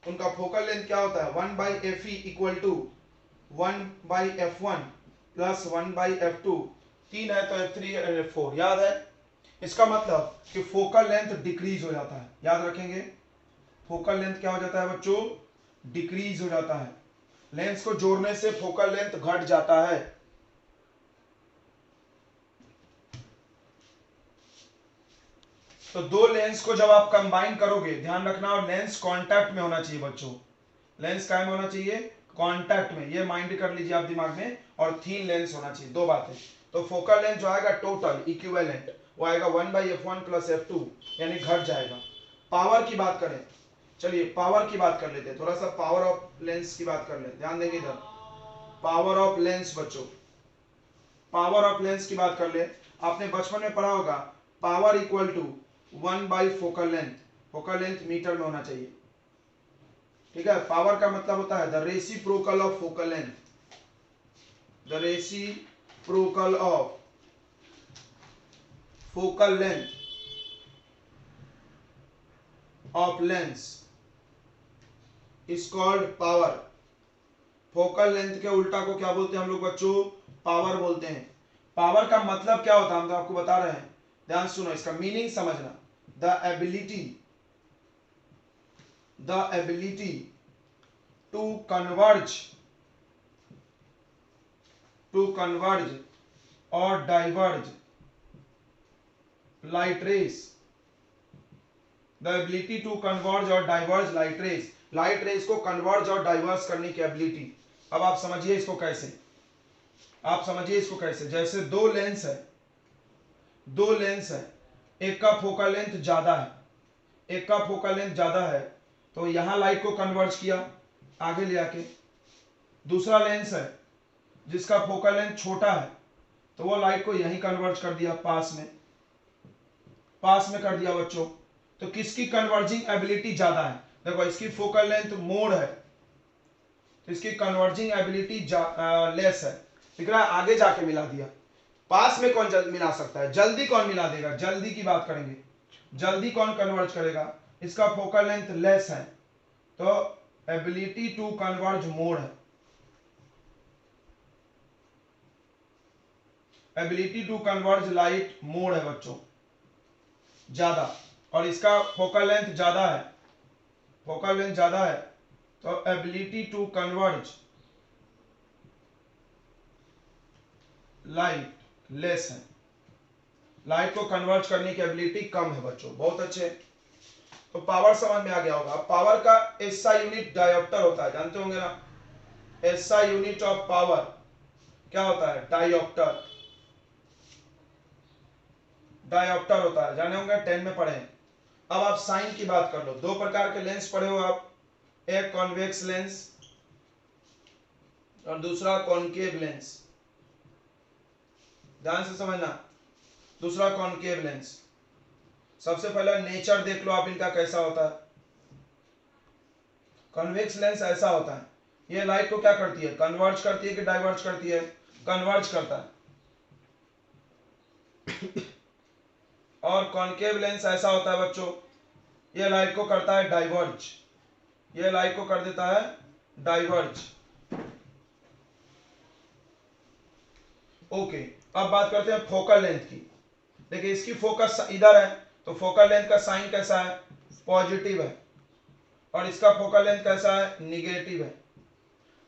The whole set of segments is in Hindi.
उनका फोकल लेंथ क्या होता है 1/fe equal to 1/f1 plus 1/f2, 3 है तो f3 और f4 याद है। इसका मतलब कि फोकल लेंथ डिक्रीज हो जाता है, याद रखेंगे फोकल लेंथ क्या हो जाता है बच्चों, डिक्रीज हो जाता है। लेंस को जोड़ने से फोकल लेंथ घट जाता है। तो दो लेंस को जब आप कंबाइन करोगे, ध्यान रखना, और लेंस कांटेक्ट में होना चाहिए बच्चों, लेंस काय में होना चाहिए, कांटेक्ट में, ये माइंड कर लीजिए आप दिमाग में, और थीन लेंस होना चाहिए, दो बातें। तो फोकल लेंथ जो आएगा टोटल इक्विवेलेंट वो आएगा 1/f1 प्लस f2, यानी घट जाएगा। पावर की बात करें, चलिए पावर की बात कर लेते हैं, थोड़ा सा पावर ऑफ लेंस की बात कर ले, ध्यान देंगे इधर, पावर ऑफ लेंस बच्चों, पावर ऑफ लेंस की बात कर ले। आपने बचपन में पढ़ा होगा power equal to one by focal length, focal length metre में होना चाहिए, ठीक है। पावर का मतलब होता है the reciprocal of focal length, the reciprocal of focal length of lens is called power. Focal length के उल्टा को क्या बोलते हैं हम लोग बच्चों, पावर बोलते हैं। पावर का मतलब क्या होता है हम तो आपको बता रहे हैं, ध्यान सुनो, इसका मीनिंग समझना। द एबिलिटी टू कन्वर्ज और diverge light rays, the ability to converge और diverge light rays, light rays को कन्वर्ज और डाइवर्स करने की एबिलिटी। अब आप समझिए इसको कैसे, आप समझिए इसको कैसे, जैसे दो लेंस है, दो लेंस है, एक का फोकल लेंथ ज्यादा है, एक का फोकल लेंथ ज्यादा है, तो यहां लाइट को कन्वर्ज किया आगे ले आके। दूसरा लेंस है जिसका फोकल लेंथ छोटा है, तो वो लाइट को यहीं कन्वर्ज कर दिया, पास में, पास में कर दिया बच्चों। तो किसकी कन्वर्जिंग एबिलिटी ज्यादा है, देखो इसकी फोकल लेंथ मोर है तो इसकी कन्वर्जिंग एबिलिटी लेस है, दिख रहा है, आगे जाके मिला दिया। पास में कौन मिला सकता है, जल्दी कौन मिला देगा, जल्दी की बात करेंगे, जल्दी कौन कन्वर्ज करेगा, इसका फोकल लेंथ लेस है तो एबिलिटी टू कन्वर्ज मोर है, एबिलिटी टू कन्वर्ज लाइट मोर है बच्चों, ज्यादा, और इसका फोकल लेंथ ज्यादा है, फोकल लेंथ ज्यादा है तो ability to converge light less है, लाइट को कन्वर्ज करने की एबिलिटी कम है बच्चों, बहुत अच्छे। तो पावर समझ में आ गया होगा। पावर का एसआई यूनिट डायोप्टर होता है, जानते होंगे ना, एसआई यूनिट ऑफ पावर क्या होता है, डायोप्टर, डायोप्टर होता है, जाने होंगे 10 में पढ़े। अब आप साइन की बात कर लो, दो प्रकार के लेंस पढ़े हो आप, एक कॉन्वेक्स लेंस और दूसरा कॉनकेव लेंस, ध्यान से समझना, दूसरा कॉनकेव लेंस। सबसे पहले नेचर देख लो आप इनका कैसा होता है। कॉन्वेक्स लेंस ऐसा होता है, ये लाइट को क्या करती है, कन्वर्ज करती है कि डाइवर्ज करती है, कन्वर्ज करता है। और कॉनकेव लेंस ऐसा होता है बच्चों, ये लाइट को करता है डाइवर्ज, ये लाइट को कर देता है डाइवर्ज। ओके, अब बात करते हैं फोकल लेंथ की। देखिए इसकी फोकस इधर है तो फोकल लेंथ का साइन कैसा है, पॉजिटिव है, और इसका फोकल लेंथ कैसा है, निगेटिव है।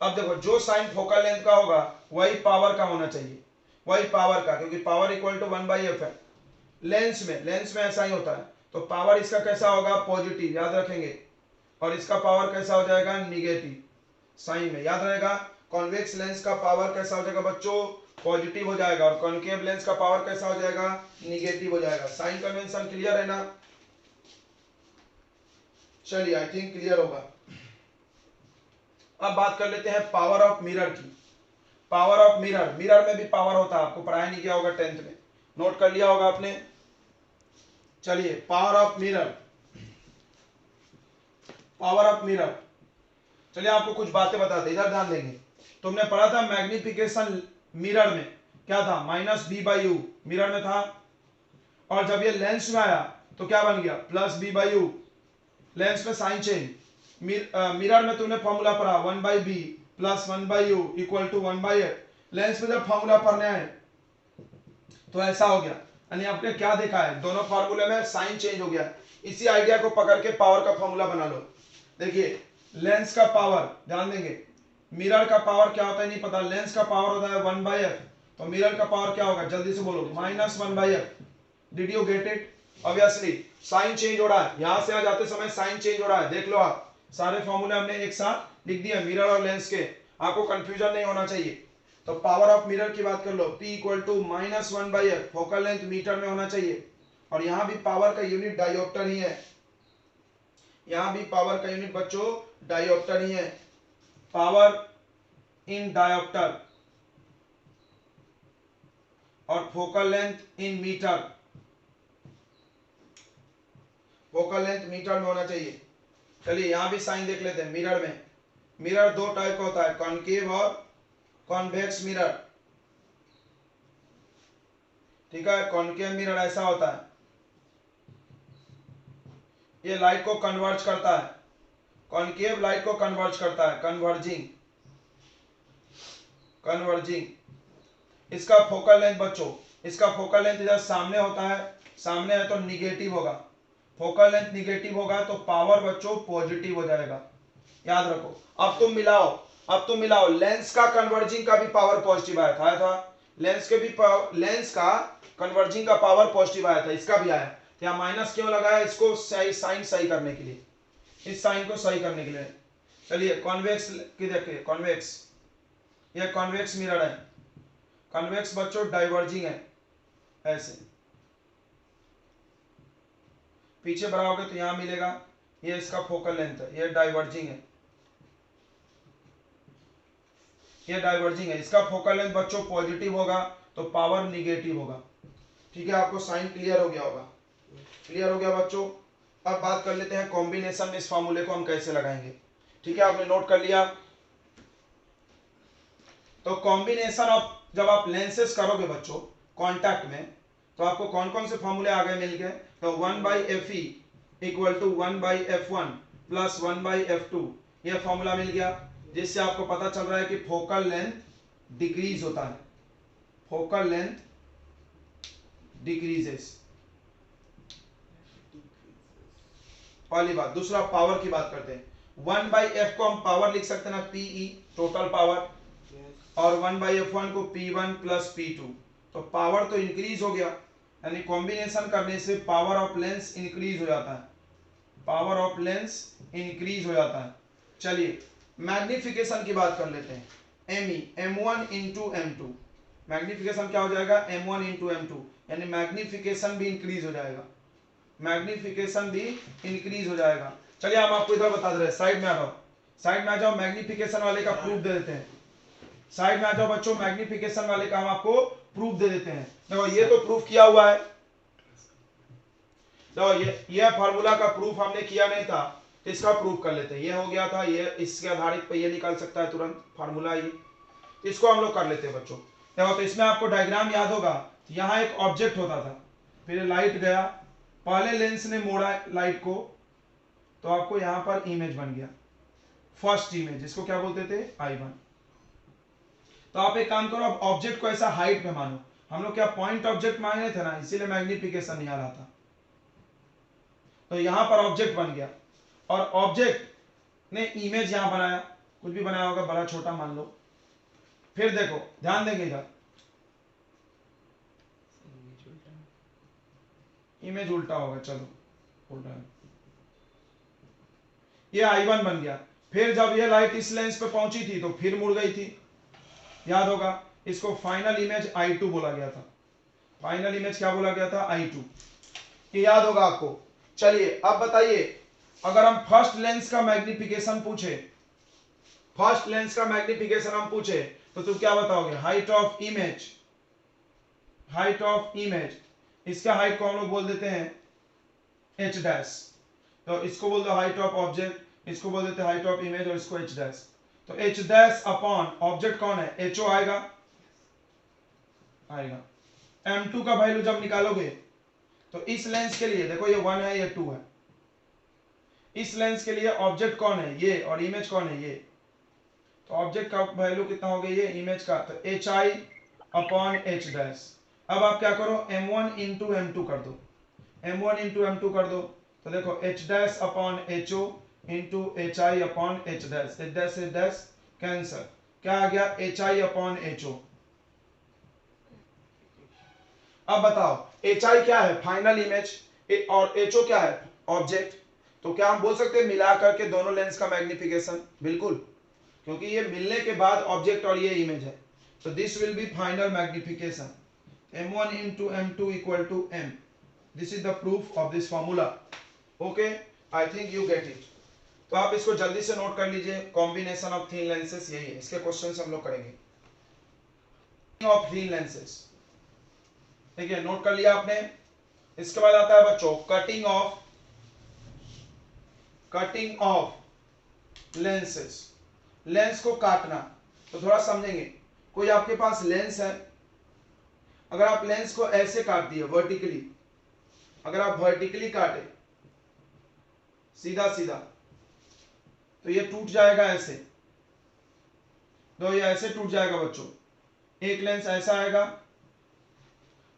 अब देखो जो साइन फोकल लेंथ का होगा वही पावर का होना चाहिए, वही पावर का, क्योंकि पावर इक्वल टू 1/f है। लेंस में ऐसा ही होता है, तो पावर इसका कैसा होगा, पॉजिटिव, याद रखेंगे, और इसका पावर कैसा हो जाएगा, निगेटिव, साइन में याद रहेगा। कॉन्वेक्स लेंस का पावर कैसा हो जाएगा बच्चों, पॉजिटिव हो जाएगा, और कॉनकेव लेंस का पावर कैसा हो जाएगा, निगेटिव हो जाएगा। साइन कन्वेंशन क्लियर है ना, चलिए आई थिंक क्लियर होगा। अब बात कर लेते हैं पावर ऑफ मिरर की। पावर ऑफ मिरर, मिरर में भी पावर होता है, आपको पढ़ाया नहीं किया होगा 10th में, नोट कर लिया होगा आपने। चलिए power of mirror, power of mirror, चलिए आपको कुछ बातें बताते, इधर ध्यान देंगे। तुमने पढ़ा था मैग्निफिकेशन मिरर में क्या था, -b/u मिरर में था, और जब ये लेंस में आया तो क्या बन गया, +b/u, लेंस में साइन चेंज, मिरर में तुमने फॉर्मूला पढ़ा 1/b plus 1/u equal to 1/f। Lens में जब फॉर्मूला पढ़ने आए तो ऐसा हो गया, यानी आपने क्या देखा है, दोनों फॉर्मूले में साइन चेंज हो गया। इसी आइडिया को पकड़ के पावर का फॉर्मूला बना लो। देखिए लेंस का पावर, ध्यान देंगे, मिरर का पावर क्या होता है नहीं पता, लेंस का पावर होता है 1/f, तो मिरर का पावर क्या होगा, जल्दी से बोलो, -1/f। Did you get it? Obviously sign change हो रहा है, यहां से आ जाते समय साइन चेंज हो रहा है, देख लो आप, सारे फॉर्मूले हमने एक साथ लिख दिए मिरर और लेंस के, आपको कंफ्यूजन नहीं होना चाहिए। तो पावर ऑफ मिरर की बात कर लो, P equal to -1/f, focal length metre में होना चाहिए, और यहां भी पावर का यूनिट डायोप्टर ही है, यहां भी पावर का यूनिट बच्चों डायोप्टर ही है, पावर इन डायोप्टर, और focal length in metre, focal length metre में होना चाहिए। चलिए यहां भी साइन देख लेते हैं मिरर में। मिरर दो टाइप का होता है, कॉनकेव और कॉन्वेक्स मिरर, ठीक है। कॉनकेव मिरर ऐसा होता है, ये लाइट को कन्वर्ज करता है, कॉनकेव लाइट को कन्वर्ज करता है, कन्वर्जिंग, कन्वर्जिंग। इसका फोकल लेंथ बच्चों, इसका फोकल लेंथ इधर सामने होता है, सामने है तो निगेटिव होगा, फोकल लेंथ निगेटिव होगा तो पावर बच्चों पॉजिटिव हो जाएगा, याद रखो। अब तुम मिलाओ, अब तुम मिलाओ, लेंस का कन्वर्जिंग का भी पावर पॉजिटिव आया था, लेंस के भी लेंस का कन्वर्जिंग का पावर पॉजिटिव आया था, इसका भी आया, तो यहाँ माइनस क्यों लगाया, इसको सही साइन सही करने के लिए, इस साइन को सही करने के लिए। चलिए कॉन्वेक्स की देखिए, कॉन्वेक्स, ये कॉन्वेक्स मिरर है, कॉन्वेक्स बच्चों डाइवर्जिंग है, ऐसे पीछे बढ़ाओगे तो यहां मिलेगा, ये इसका फोकल लेंथ है, ये डाइवर्जिंग है, ये डाइवर्जिंग है, इसका फोकल लेंथ बच्चों पॉजिटिव होगा तो पावर निगेटिव होगा, ठीक है। आपको साइन क्लियर हो गया होगा, क्लियर हो गया बच्चों। अब बात कर लेते हैं कॉम्बिनेशन में इस फॉर्मूले को हम कैसे लगाएंगे, ठीक है, आपने नोट कर लिया। तो कॉम्बिनेशन ऑफ, जब आप लेंसेस करोगे बच्चों कॉन्टैक्ट में, तो आपको कौन कौन से फॉर्मूले आ गए मिल गए, तो 1/fe equal to 1/f1 plus 1/f2, यह फॉर्मूला मिल गया, जिससे आपको पता चल रहा है कि फोकल लेंथ डिक्रीज होता है, फोकल लेंथ डिक्रीजेस, पहली बात। दूसरा पावर की बात करते हैं, 1/f को हम पावर लिख सकते हैं ना, Pe टोटल पावर, और 1/f1 को P1 प्लस P2, तो पावर तो इंक्रीज हो गया, यानी कॉम्बिनेशन करने से पावर ऑफ लेंस इंक्रीज हो जाता है, पावर ऑफ लेंस इंक्रीज हो जाता है। चलिए मैग्निफिकेशन की बात कर लेते हैं, ME M1 into M2, magnification क्या हो जाएगा, M1 इंटू M2, यानी मैग्निफिकेशन भी इंक्रीज हो जाएगा, मैग्निफिकेशन भी इंक्रीज हो जाएगा। चलिए हम आपको इधर बता दे रहे हैं, साइड में आ जाओ, साइड में आ जाओ, मैग्निफिकेशन वाले का प्रूफ दे देते हैं, साइड में आ जाओ बच्चों, मैग्निफिकेशन वाले का हम आपको प्रूफ दे देते हैं। देखो ये तो प्रूफ किया हुआ है, तो ये फार्मूला का प्रूफ हमने किया नहीं था, तो इसका प्रूफ कर लेते हैं, ये हो गया था, ये इसके आधारित पे ये निकल सकता है तुरंत फार्मूला, ये इसको हम लोग कर लेते हैं बच्चों। देखो तो इसमें आपको डायग्राम याद होगा, यहाँ एक ऑब्जेक्ट होता था, फिर लाइट गया, पहले लेंस ने मोड़ा लाइट को, तो आपको यहां पर इमेज बन गया, फर्स्ट इमेज, इसको क्या बोलते थे, I1। तो आप एक काम करो, अब ऑब्जेक्ट को ऐसा हाइट में मानो, हम लोग क्या पॉइंट ऑब्जेक्ट माने थे ना, इसीलिए मैग्निफिकेशन नहीं आ रहा था, तो यहां पर ऑब्जेक्ट बन गया, और ऑब्जेक्ट ने इमेज यहां बनाया, कुछ भी बनाया होगा, बड़ा छोटा मान लो। फिर देखो ध्यान देंगे इधर, इमेज उल्टा होगा, चलो उल्टा है, ये I1 बन गया। फिर जब ये लाइट इस लेंस पे पहुंची थी तो फिर मुड़ गई थी, याद होगा, इसको फाइनल इमेज I2 बोला गया था, फाइनल इमेज क्या बोला गया था, I2, ये याद होगा आपको। चलिए अब बताइए, अगर हम फर्स्ट लेंस का मैग्निफिकेशन पूछे, फर्स्ट लेंस का मैग्निफिकेशन हम पूछे, तो तुम क्या बताओगे, height of image, height of image, इसका हाइट को हम लोग बोल देते हैं h डैश, तो इसको बोल दो हाइट ऑफ ऑब्जेक्ट, इसको बोल देते हैं हाइट ऑफ इमेज, और इसको h डैश, तो h डैश अपॉन ऑब्जेक्ट कौन है, ho आएगा, आएगा। m2 का वैल्यू जब निकालोगे तो इस लेंस के लिए देखो, ये 1 है, ये 2 है, इस लेंस के लिए ऑब्जेक्ट कौन है ये और इमेज कौन है ये, तो ऑब्जेक्ट का वैल्यू कितना हो गया ये इमेज का, तो H I upon H dash. अब आप क्या करो m1 इंटू m2 कर दो, m1 इंटू m2 कर दो, तो देखो h dash upon ho into H I upon H dash cancer, क्या आ गया एच आई अपॉन ho। अब बताओ एच आई क्या है फाइनल इमेज और ho क्या है ऑब्जेक्ट, तो क्या हम बोल सकते हैं मिला करके दोनों लेंस का मैग्निफिकेशन, बिल्कुल, क्योंकि ये मिलने के बाद ऑब्जेक्ट और ये इमेज है, तो this will be final magnification m1 into m2 equal to m. This is the proof of this formula. Okay, I think you get it. तो आप इसको जल्दी से नोट कर लीजिए, कॉम्बिनेशन ऑफ थीन लेंसेस यही है, इसके क्वेश्चन हम लोग करेंगे ऑफ थीन लेंसेस। ठीक है, नोट कर लिया आपने। इसके बाद आता है बच्चों कटिंग ऑफ लेंसेस, लेंस को काटना। तो थोड़ा समझेंगे, कोई आपके पास लेंस है, अगर आप लेंस को ऐसे काट दिए वर्टिकली, अगर आप वर्टिकली काटे सीधा सीधा तो ये टूट जाएगा ऐसे, तो ये ऐसे टूट जाएगा बच्चों। एक लेंस ऐसा आएगा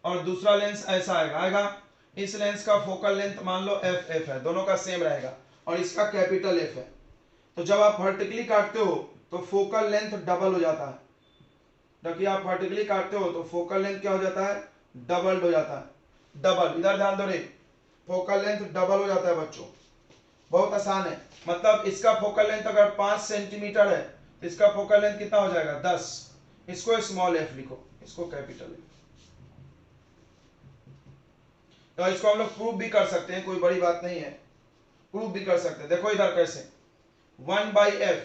और दूसरा लेंस ऐसा आएगा। इस लेंस का फोकल लेंथ मान लो f है, दोनों का सेम रहेगा, और इसका कैपिटल F है। तो जब आप वर्टिकली काटते हो तो फोकल लेंथ डबल हो जाता है, जबकि आप वर्टिकली काटते हो तो फोकल लेंथ क्या हो जाता है डबल्ड हो जाता है। डबल, इधर ध्यान दो रे, फोकल लेंथ डबल हो जाता है बच्चों, बहुत आसान है। मतलब इसका फोकल लेंथ अगर 5 सेंटीमीटर है तो इसका फोकल लेंथ कितना हो जाएगा 10, इसको स्मॉल f लिखो, इसको कैपिटल F। तो इसको हम लोग प्रूव भी कर सकते हैं, कोई बड़ी बात नहीं है, प्रूव भी कर सकते हैं। देखो इधर कैसे 1/f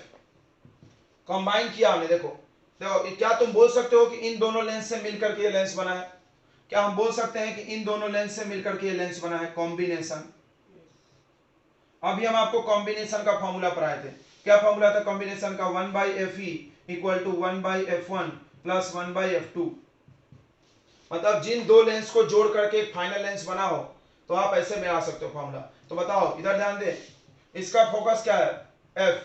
कंबाइन किया हमने, देखो क्या तुम बोल सकते हो कि इन दोनों लेंस से मिलकर के ये लेंस बना है, क्या हम बोल सकते हैं कि इन दोनों लेंस से मिलकर के ये लेंस बना है, कॉम्बिनेशन। अभी हम आपको कॉम्बिनेशन का फॉर्मूला पढ़ाए थे, क्या फॉर्मूला था कॉम्बिनेशन का, 1/fe equal to 1/f1 plus 1/f2। मतलब जिन दो लेंस को जोड़ करके एक फाइनल लेंस बना हो तो आप ऐसे में आ सकते हो फॉर्मूला। तो बताओ इधर ध्यान दे, इसका फोकस क्या है f,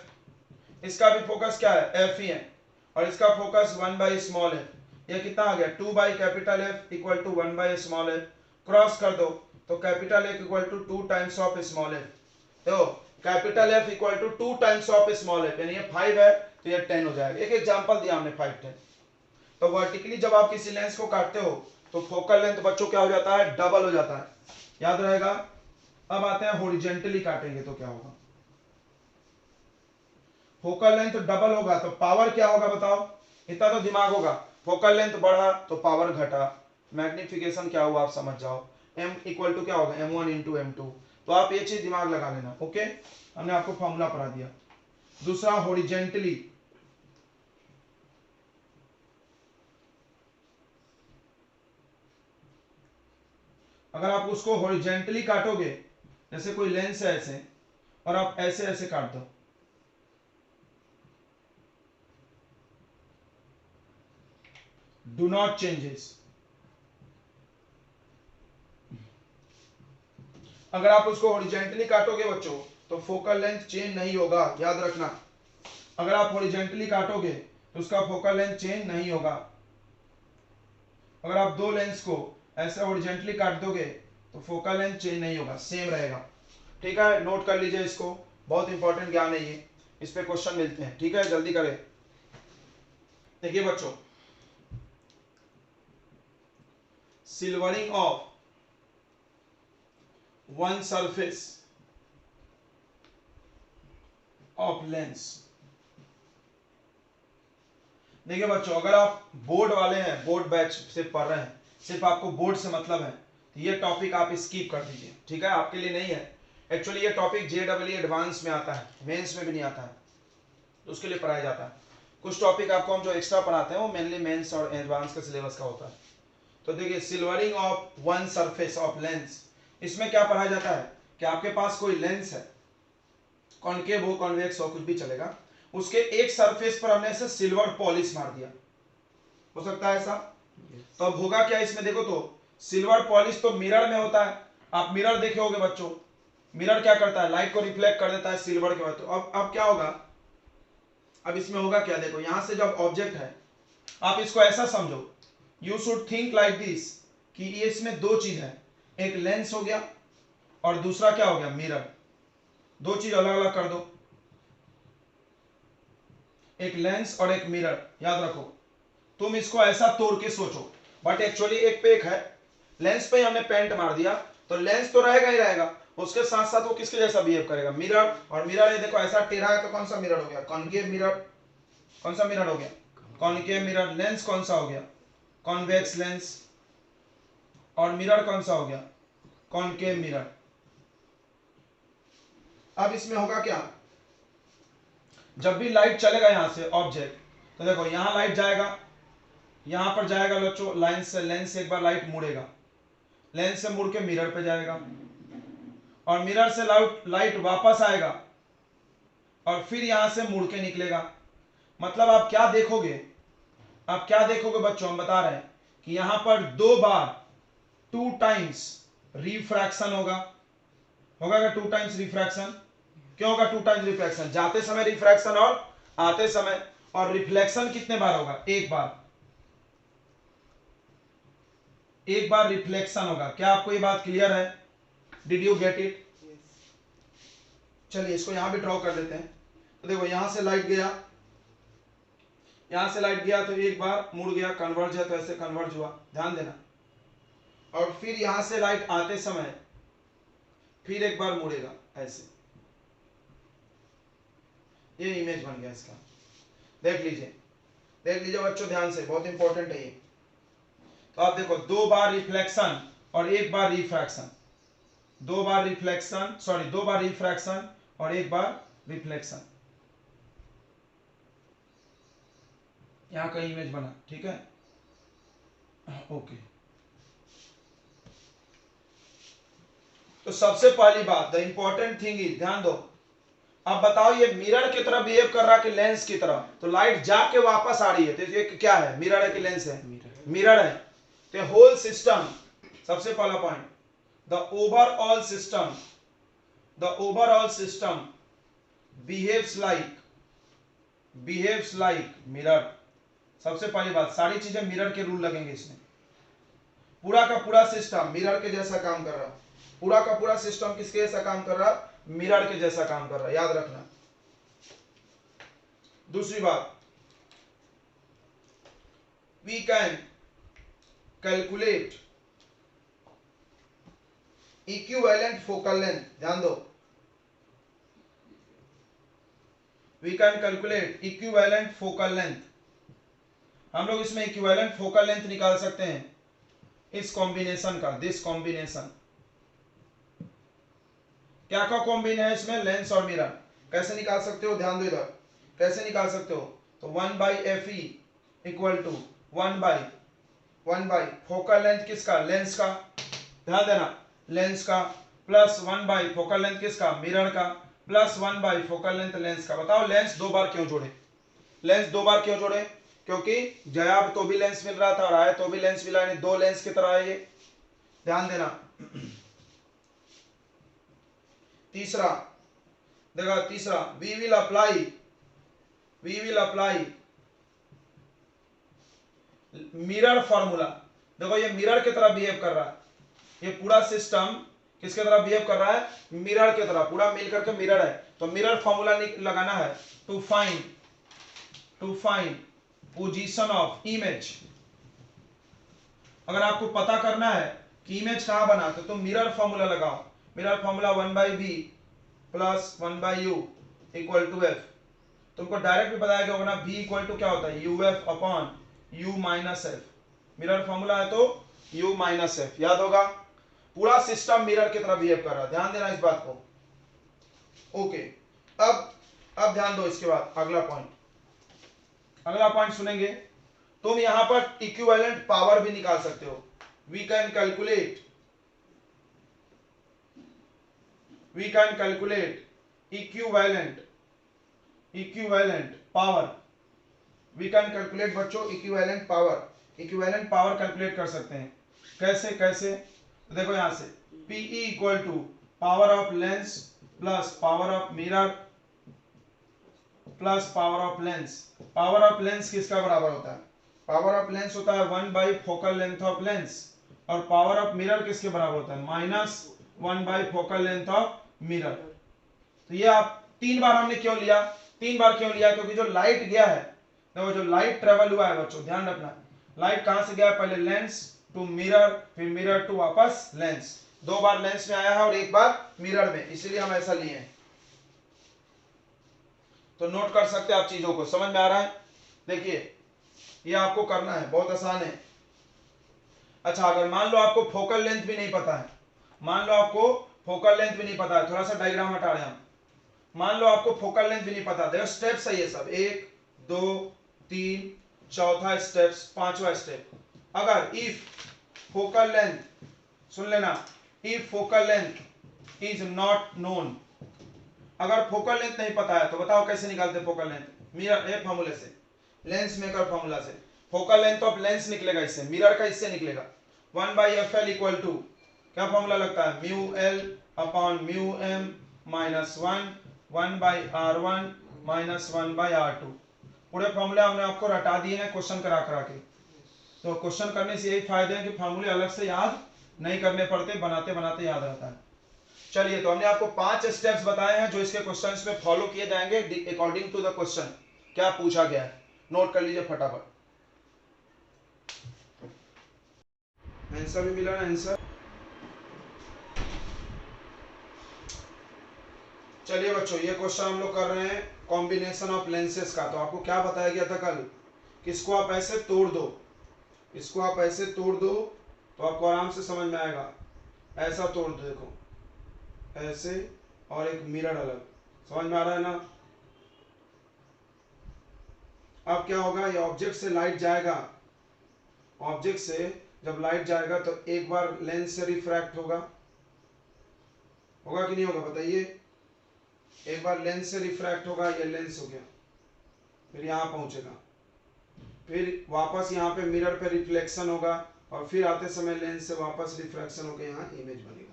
इसका भी फोकस क्या है f ही है, और इसका फोकस 1/स्मॉल f, ये कितना आ गया two by capital F equal to one by small f। Cross कर दो तो capital F equal to 2 times of small f, तो capital F equal to 2 times of small f, यानी ये 5 है तो ये 10 हो जाएगा। एक एग्जांपल दिया हमने 5 10। तो वर्टिकली जब आप किसी लेंस को काटते हो तो फोकल लेंथ बच्चों क्या हो जाता है डबल हो जाता है, याद रहेगा। अब आते हैं हॉरिजॉन्टली काटेंगे तो क्या होगा, फोकल लेंथ डबल होगा तो पावर क्या होगा बताओ, इतना तो दिमाग होगा, फोकल लेंथ बढ़ा तो पावर घटा, मैग्निफिकेशन क्या हुआ आप समझ जाओ, m इक्वल टू क्या होगा m1 इंटू m2। तो आप ये चीज दिमाग लगा लेना। ओके, हमने आपको फॉर्मूला पढ़ा दिया। दूसरा हॉरिजॉन्टली, अगर आप उसको हॉरिजॉन्टली काटोगे, जैसे कोई लेंस है ऐसे और आप ऐसे ऐसे काट दो, डू नॉट चेंजेस। अगर आप उसको हॉरिजॉन्टली काटोगे बच्चों तो फोकल लेंथ चेंज नहीं होगा, याद रखना। अगर आप हॉरिजॉन्टली काटोगे तो उसका फोकल लेंथ चेंज नहीं होगा। अगर आप दो लेंस को ऐसे हॉरिजॉन्टली काट दोगे तो फोकल लेंथ चेंज नहीं होगा, सेम रहेगा। ठीक है, नोट कर लीजिए इसको, बहुत इंपॉर्टेंट ज्ञान है ये, इस पे क्वेश्चन मिलते हैं। ठीक है, जल्दी करें। देखिए बच्चों, silvering of one surface of lens. देखिए बच्चों, अगर आप बोर्ड वाले हैं, बोर्ड बैच से पढ़ रहे हैं, सिर्फ आपको बोर्ड से मतलब है, तो ये टॉपिक आप स्किप कर दीजिए। ठीक है, आपके लिए नहीं है। एक्चुअली ये टॉपिक JEE एडवांस में आता है, मेंस में भी नहीं आता है, तो उसके लिए पढ़ाया जाता है। कुछ टॉपिक आपको हम जो एक्स्ट्रा पढ़ाते हैं वो मेनली मेंस और एडवांस के सिलेबस का होता है। तो देखिए, silvering of one surface of lens, इसमें क्या पढ़ाया जाता है कि आपके पास कोई लेंस है, कॉनकेव हो कॉन्वेक्स हो कुछ भी चलेगा, उसके एक सरफेस पर हमने ऐसे सिल्वर पॉलिश मार दिया, हो सकता है ऐसा। तो अब होगा क्या इसमें, देखो तो सिल्वर पॉलिश तो मिरर में होता है, आप मिरर देखे होगे बच्चों, मिरर क्या करता है, लाइट को रिफ्लेक्ट कर देता है सिल्वर के बाद। तो अब क्या होगा, अब इसमें होगा क्या, देखो यहां से जब ऑब्जेक्ट है, आप इसको ऐसा समझो, you should think like this, कि ये इसमें दो चीज है, एक लेंस हो गया और दूसरा क्या हो गया, मिरर। दो चीज अलग अलग कर दो, एक लेंस और एक मिरर, याद रखो। तुम इसको ऐसा तोड़ के सोचो, बट एक्चुअली एक पे एक है। लेंस पे हमने पेंट मार दिया तो लेंस तो रहेगा ही रहेगा, उसके साथ साथ वो किसके जैसा बिहेव करेगा, मिरर। और मिरर ये देखो ऐसा टेढ़ा है तो कौन सा मिरर हो गया, कॉन्केव मिरर। कौन सा मिरर हो गया, कॉन्केव मिरर। लेंस कौन सा हो गया, कॉन्वेक्स लेंस। और मिरर कौन सा हो गया, कॉन्केव मिरर। अब इसमें होगा क्या, जब भी लाइट चलेगा यहां से ऑब्जेक्ट, तो देखो यहां लाइट जाएगा, यहां पर जाएगा बच्चों, लेंस से एक बार लाइट मुड़ेगा, लेंस से मुड़ के मिरर पे जाएगा, और मिरर से लाइट वापस आएगा और फिर यहां से मुड़ के निकलेगा। मतलब आप क्या देखोगे, आप क्या देखोगे बच्चों, हम बता रहे हैं कि यहां पर दो बार, 2 टाइम्स रिफ्रैक्शन होगा। होगा क्या 2 टाइम्स रिफ्रैक्शन? क्यों होगा 2 टाइम्स रिफ्रैक्शन, जाते समय रिफ्रैक्शन और आते समय। और रिफ्लेक्शन कितने बार होगा, एक बार, एक बार रिफ्लेक्शन होगा। क्या आपको ये बात क्लियर है, डिड यू गेट इट? चलिए इसको यहां भी ड्रॉ कर देते हैं। तो देखो यहां से लाइट गया, यहां से लाइट गया तो एक बार मुड़ गया, कन्वर्ज है तो ऐसे कन्वर्ज हुआ, ध्यान देना। और फिर यहां से लाइट आते समय फिर एक बार मुड़ेगा ऐसे, ये इमेज बन गया इसका। देख लीजिए, देख लीजिए बच्चों ध्यान से, बहुत इंपॉर्टेंट है ये। तो आप देखो 2 बार रिफ्लेक्शन और एक बार रिफ्रैक्शन, 2 बार रिफ्लेक्शन, सॉरी 2 बार रिफ्रैक्शन और एक बार रिफ्लेक्शन। यहां का इमेज बना, ठीक है, ओके। तो सबसे पहली बात, द इंपॉर्टेंट थिंग इज, ध्यान दो, अब बताओ ये मिरर की तरह बिहेव कर रहा है कि लेंस की तरह? तो लाइट जाके वापस आ रही है, तो ये क्या है, मिरर है कि लेंस है? मिरर है। तो होल सिस्टम, सबसे पहला point, the overall system, the overall system behaves like mirror. सबसे पहली बात, सारी चीजें मिरर के रूल लगेंगे इसमें। पूरा का पूरा सिस्टम मिरर के जैसा काम कर रहा, पूरा का पूरा सिस्टम किसके जैसा काम कर रहा, मिरर के जैसा काम कर रहा है, याद रखना। दूसरी बात, we can calculate equivalent focal length, ध्यान दो, we can calculate equivalent focal length. हम लोग इसमें इक्विवेलेंट फोकल लेंथ निकाल सकते हैं इस कॉम्बिनेशन का, दिस कॉम्बिनेशन। क्या क्या कॉम्बिनेशन है इसमें, लेंस और मिरर। कैसे निकाल सकते हो, ध्यान दो इधर, कैसे निकाल सकते हो? तो 1/Fe equal to 1 by focal length किसका, लेंस का, ध्यान देना, लेंस का, प्लस 1 बाई फोकल लेंथ किसका, मिरर का, plus 1 by focal length lens का। बताओ लेंस 2 बार क्यों जोड़े, लेंस 2 बार क्यों जोड़े? क्योंकि गया तो भी लेंस मिल रहा था और आया तो भी लेंस मिला, यानी 2 लेंस की तरह है ये, ध्यान देना। तीसरा देखा, तीसरा, we will apply mirror formula. देखो ये मिरर की तरह बिहेव कर रहा है, ये पूरा सिस्टम किसके तरह बिहेव कर रहा है, मिरर की तरह, पूरा मिलकर के मिरर है। तो मिरर फॉर्मूला लगाना है, to find position of image. अगर आपको पता करना है कि इमेज कहां बना, तो तुम मिरर फॉर्मूला लगाओ। Mirror formula 1/b plus 1/u equal to f। तुमको डायरेक्ट भी बताया गया होगा ना, v इक्वल टू क्या होता है, uf upon u minus f। Mirror formula है तो u माइनस f, याद होगा। पूरा सिस्टम मिरर की तरह बिहेव कर रहा है, ध्यान देना इस बात को, ओके। अब ध्यान दो, इसके बाद अगला पॉइंट सुनेंगे। तुम यहां पर इक्विवेलेंट पावर भी निकाल सकते हो। We can calculate equivalent power. We can calculate बच्चों इक्विवेलेंट पावर कैलकुलेट कर सकते हैं। कैसे? तो देखो यहां से Pe equal to power of lens plus power of mirror plus power of lens. Power of lens किसका बराबर होता है? पावर ऑफ लेंस होता है 1 by focal length of lens, और पावर ऑफ मिरर किसके बराबर होता है? -1 by focal length of mirror. तो ये आप 3 बार हमने क्यों लिया? 3 बार क्यों लिया? क्योंकि जो लाइट गया है, देखो जो लाइट ट्रेवल हुआ है बच्चों, ध्यान रखना, लाइट कहां से गया? पहले लेंस टू मिरर, फिर मिरर टू वापस लेंस। 2 बार लेंस में आया है और 1 बार मिरर में, इसीलिए हम ऐसा लिए हैं। तो नोट कर सकते हैं आप चीजों को, समझ में आ रहा है? देखिए ये आपको करना है, बहुत आसान है। अच्छा, अगर मान लो आपको फोकल लेंथ भी नहीं पता है, मान लो आपको फोकल लेंथ भी नहीं पता है, थोड़ा सा डायग्राम हटा रहे हैं हम। मान लो आपको फोकल लेंथ भी नहीं पता, देखो स्टेप्स है ये सब, 1 2 3, चौथा स्टेप्स, 5वां स्टेप। अगर इफ फोकल लेंथ, सुन लेना, if focal length is not known, अगर फोकल लेंथ नहीं पता है तो बताओ कैसे निकालते फोकल लेंथ? मिरर ए फार्मूले से, लेंस मेकर फार्मूला से। फोकल लेंथ ऑफ लेंस निकलेगा इससे, मिरर का इससे निकलेगा 1 by f l equal to, क्या फॉर्मूला लगता है? Mu l upon mu m minus 1 by r one minus 1 by r two. पूरे फॉर्मूले हमने आपको रटा दिए हैं क्वेश्चन करा करा के। तो क्वेश्चन करने से यही फायदे हैं कि फॉर्मूले अलग से याद नहीं करने पड़ते, बनाते बनाते याद रहता है। चलिए, तो हमने आपको 5 स्टेप्स बताए हैं जो इसके क्वेश्चंस में फॉलो किए जाएंगे अकॉर्डिंग टू द क्वेश्चन, क्या पूछा गया है। नोट कर लीजिए फटाफट। आंसर भी मिला ना? आंसर चलिए बच्चों, ये क्वेश्चन हम लोग कर रहे हैं कॉम्बिनेशन ऑफ लेंसेज का। तो आपको क्या बताया गया था कल? किसको आप ऐसे तोड़ दो, इसको आप ऐसे तोड़ दो तो आपको आराम से समझ में आएगा। ऐसा तोड़ दो, देखो ऐसे, और एक मिरर अलग, समझ में आ रहा है ना? अब क्या होगा, ये ऑब्जेक्ट से लाइट जाएगा, ऑब्जेक्ट से जब लाइट जाएगा तो एक बार लेंस से रिफ्रैक्ट होगा, होगा कि नहीं होगा बताइए? एक बार लेंस से रिफ्रैक्ट होगा, ये लेंस हो गया, फिर यहाँ पहुंचेगा, फिर वापस यहाँ पे मिरर पे रिफ्लेक्शन होगा, और फिर आते समय लेंस से वापस रिफ्रैक्शन होकर यहाँ इमेज बनेगा।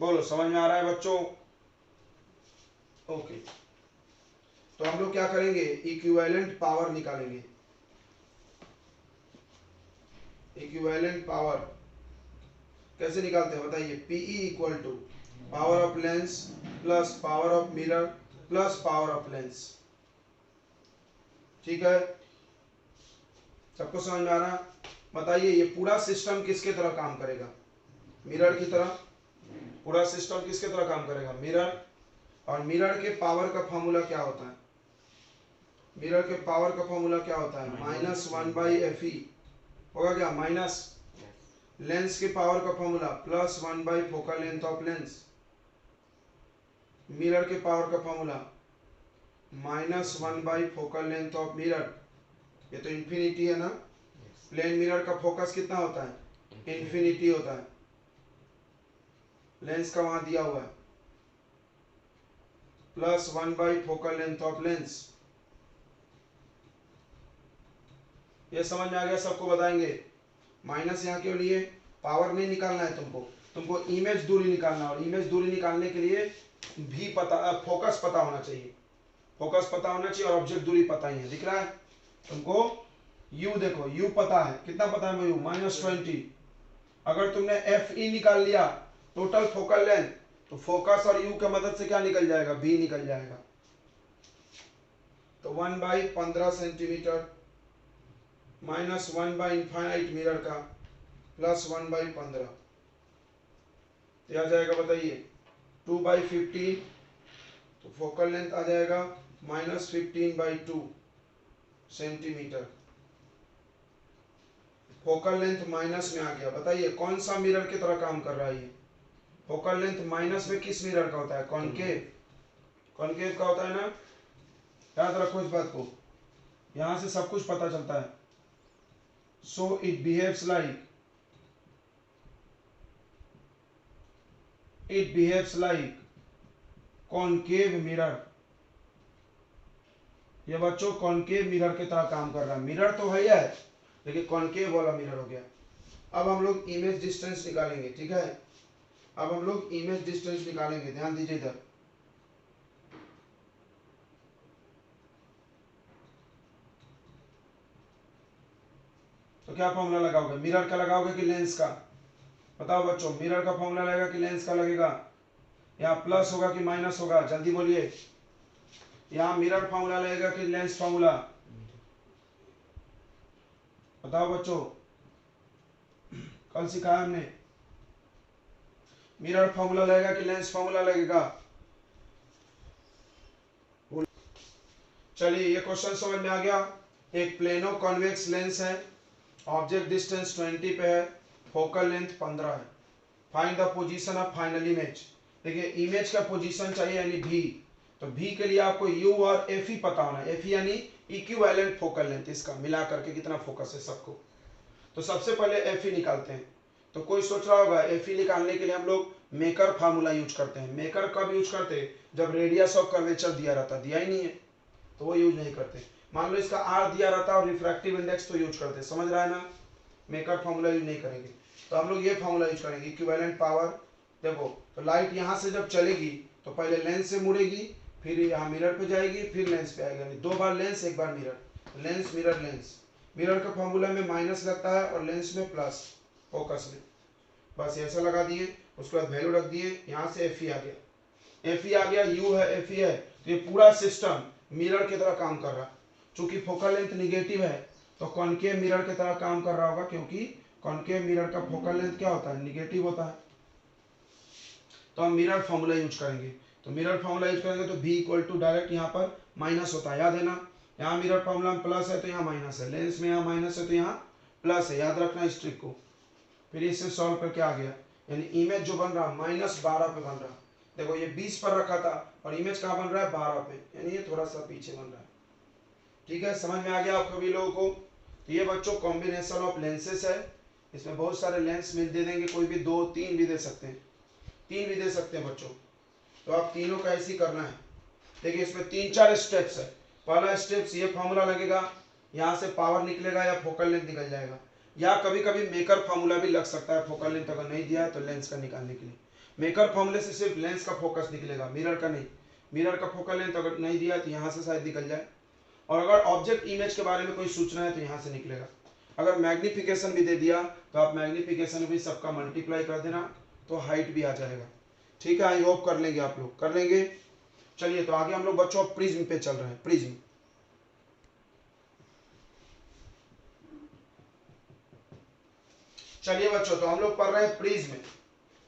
बोलो समझ में आ रहा है बच्चों? ओके, तो हम लोग क्या करेंगे, इक्विवेलेंट पावर निकालेंगे। इक्विवेलेंट पावर कैसे निकालते हैं बताइए? P e equal to power of lens plus power of mirror plus power of lens. ठीक है, सबको समझ में आ रहा? बताइए ये पूरा सिस्टम किसके तरह काम करेगा? मिरर की तरह। पूरा सिस्टम किसके तरह काम करेगा? मिरर। और मिरर के पावर का फॉर्मूला क्या होता है? मिरर के पावर का फॉर्मूला क्या होता है? -1 बाई एफ ई, होगा क्या? माइनस लेंस के पावर का formula +1 by focal length of lens. Mirror के पावर का formula -1 by focal length of mirror. ये तो इंफिनिटी है ना? प्लेन मिरर का फोकस कितना होता है? इंफिनिटी होता है। लेंस का वहां दिया हुआ है, +1 by focal length of lens. ये समझ में आ गया? सबको बताएंगे। माइनस यहाँ क्यों लिए? पावर नहीं निकालना है तुमको, तुमको इमेज दूरी निकालना है, और इमेज दूरी निकालने के लिए भी पता, फोकस पता होना चाहिए, फोकस पता होना चाहिए, और ऑब्जेक्ट दूरी पता ही है। दिख रहा है तुमको? यू देखो, यू पता है, कितना पता है? यू -20। अगर तुमने एफ ई निकाल लिया, टोटल फोकल लेंथ, तो फोकस और यू के मदद से क्या निकल जाएगा? बी निकल जाएगा। तो 1 by 15 centimetre -1 by infinite mirror का +1 बाई 15, आ जाएगा बताइए 2 बाई 15। तो फोकल लेंथ आ जाएगा -15 by 2 centimetre. Focal length minus में आ गया। बताइए कौन सा मिरर की तरह काम कर रहा है ये? फोकल लेंथ माइनस में किस मिरर का होता है? कॉनकेव, कॉनकेव का होता है ना? याद रखो इस बात को, यहां से सब कुछ पता चलता है। So it behaves like concave mirror. ये बच्चों कॉनकेव मिरर की तरह काम कर रहा है। मिरर तो है ही, लेकिन कॉनकेव वाला मिरर हो गया। अब हम लोग इमेज डिस्टेंस निकालेंगे, ठीक है? अब हम लोग इमेज डिस्टेंस निकालेंगे, ध्यान दीजिए इधर। तो क्या फॉर्मूला लगाओगे, मिरर का लगाओगे कि लेंस का? बताओ बच्चों, मिरर का फॉर्मूला लगेगा कि लेंस का लगेगा? यहाँ प्लस होगा कि माइनस होगा, जल्दी बोलिए। यहाँ मिरर फॉर्मूला लगेगा कि लेंस फॉर्मूला? बताओ बच्चों, कल सिखाया हमने। मिरर फॉर्मूला लगेगा कि लेंस फॉर्मूला लगेगा? चलिए ये क्वेश्चन समझ में आ गया। एक प्लेनो कॉन्वेक्स लेंस है, ऑब्जेक्ट डिस्टेंस 20 पे है, फोकल लेंथ 15 है। Find the position of final image. देखिए इमेज का पोजीशन चाहिए यानी भी, तो भी के लिए आपको यू और एफ ही पता होना है। एफ यानी इक्विवेलेंट फोकल लेंथ, इसका मिला करके कितना फोकस है सबको। तो सबसे पहले एफ ही निकालते हैं। तो कोई सोच रहा होगा एफ ही निकालने के लिए हम लोग मेकर फार्मूला यूज करते हैं। मेकर कब यूज करते हैं? जब रेडियस ऑफ कर्वेचर दिया रहता, दिया ही नहीं है तो वो यूज नहीं करते। मान लो इसका आर दिया रहता और रिफ्रैक्टिव इंडेक्स तो यूज करते, समझ रहा है ना? मेकर फार्मूला यूज नहीं करेंगे, तो हम लोग ये फार्मूला यूज करेंगे, इक्विवेलेंट पावर। देखो तो लाइट यहाँ से जब चलेगी तो पहले लेंस से मुड़ेगी, फिर यहाँ मिरर पे जाएगी, फिर लेंस पे आएगी, दो बार लेंस एक बार mirror, lens mirror lens. Mirror का फॉर्मूला में माइनस लगता है और लेंस में प्लस, फोकस में। बस ऐसा लगा दिए, उसके बाद वैल्यू रख दिए, यहाँ से एफ ई आ गया, एफ ई आ गया, यू है एफ ई है। तो ये पूरा सिस्टम मिरर की तरह काम कर रहा है। चूंकि फोकल लेंथ निगेटिव है तो कॉनकेव मिरर की तरह काम कर रहा होगा, क्योंकि कॉनकेव मिरर का फोकल लेंथ क्या होता है? निगेटिव होता है। तो हम मिरर फॉर्मूला यूज करेंगे। तो मिरर फॉर्मूला यूज करेंगे तो v इक्वल टू डायरेक्ट यहाँ पर माइनस होता है, याद है ना? यहाँ मिरर फॉर्मूला में प्लस है तो यहाँ माइनस है, लेंस में यहाँ माइनस है तो यहाँ प्लस है, याद रखना इस ट्रिक को। फिर इससे सॉल्व करके आ गया, यानी इमेज जो बन रहा -12 पे बन रहा। देखो ये 20 पर रखा था और इमेज कहाँ बन रहा है? 12 पे, यानी ये थोड़ा सा पीछे बन रहा है। ठीक है, समझ में आ गया आप सभी लोगों को? तो ये बच्चों कॉम्बिनेशन ऑफ लेंसेस है। इसमें बहुत सारे लेंस मिल दे देंगे, कोई भी 2 3 भी दे सकते हैं, 3 भी दे सकते हैं बच्चों। तो आप तीनों का ऐसे ही करना है। देखिए इसमें 3-4 स्टेप्स है। पहला स्टेप्स ये फॉर्मूला लगेगा, यहाँ से पावर निकलेगा या फोकल लेंथ निकल जाएगा, या कभी कभी मेकर फार्मूला भी लग सकता है। फोकल लेंथ अगर नहीं दिया है तो लेंस का निकालने के लिए मेकर फार्मूले से सिर्फ लेंस का फोकस निकलेगा, मिरर का नहीं। मिरर का फोकल लेंथ अगर नहीं दिया तो यहाँ से शायद निकल जाए, और अगर ऑब्जेक्ट इमेज के बारे में कोई सूचना है तो यहाँ से निकलेगा। अगर मैग्निफिकेशन भी दे दिया तो आप मैग्निफिकेशन भी सबका मल्टीप्लाई कर देना, तो हाइट भी आ जाएगा। ठीक है, आई होप कर लेंगे आप लोग, कर लेंगे। चलिए तो आगे हम लोग बच्चों प्रिज्म पे चल रहे हैं। प्रिज्म, चलिए बच्चों तो हम लोग पढ़ रहे हैं प्रिज्म।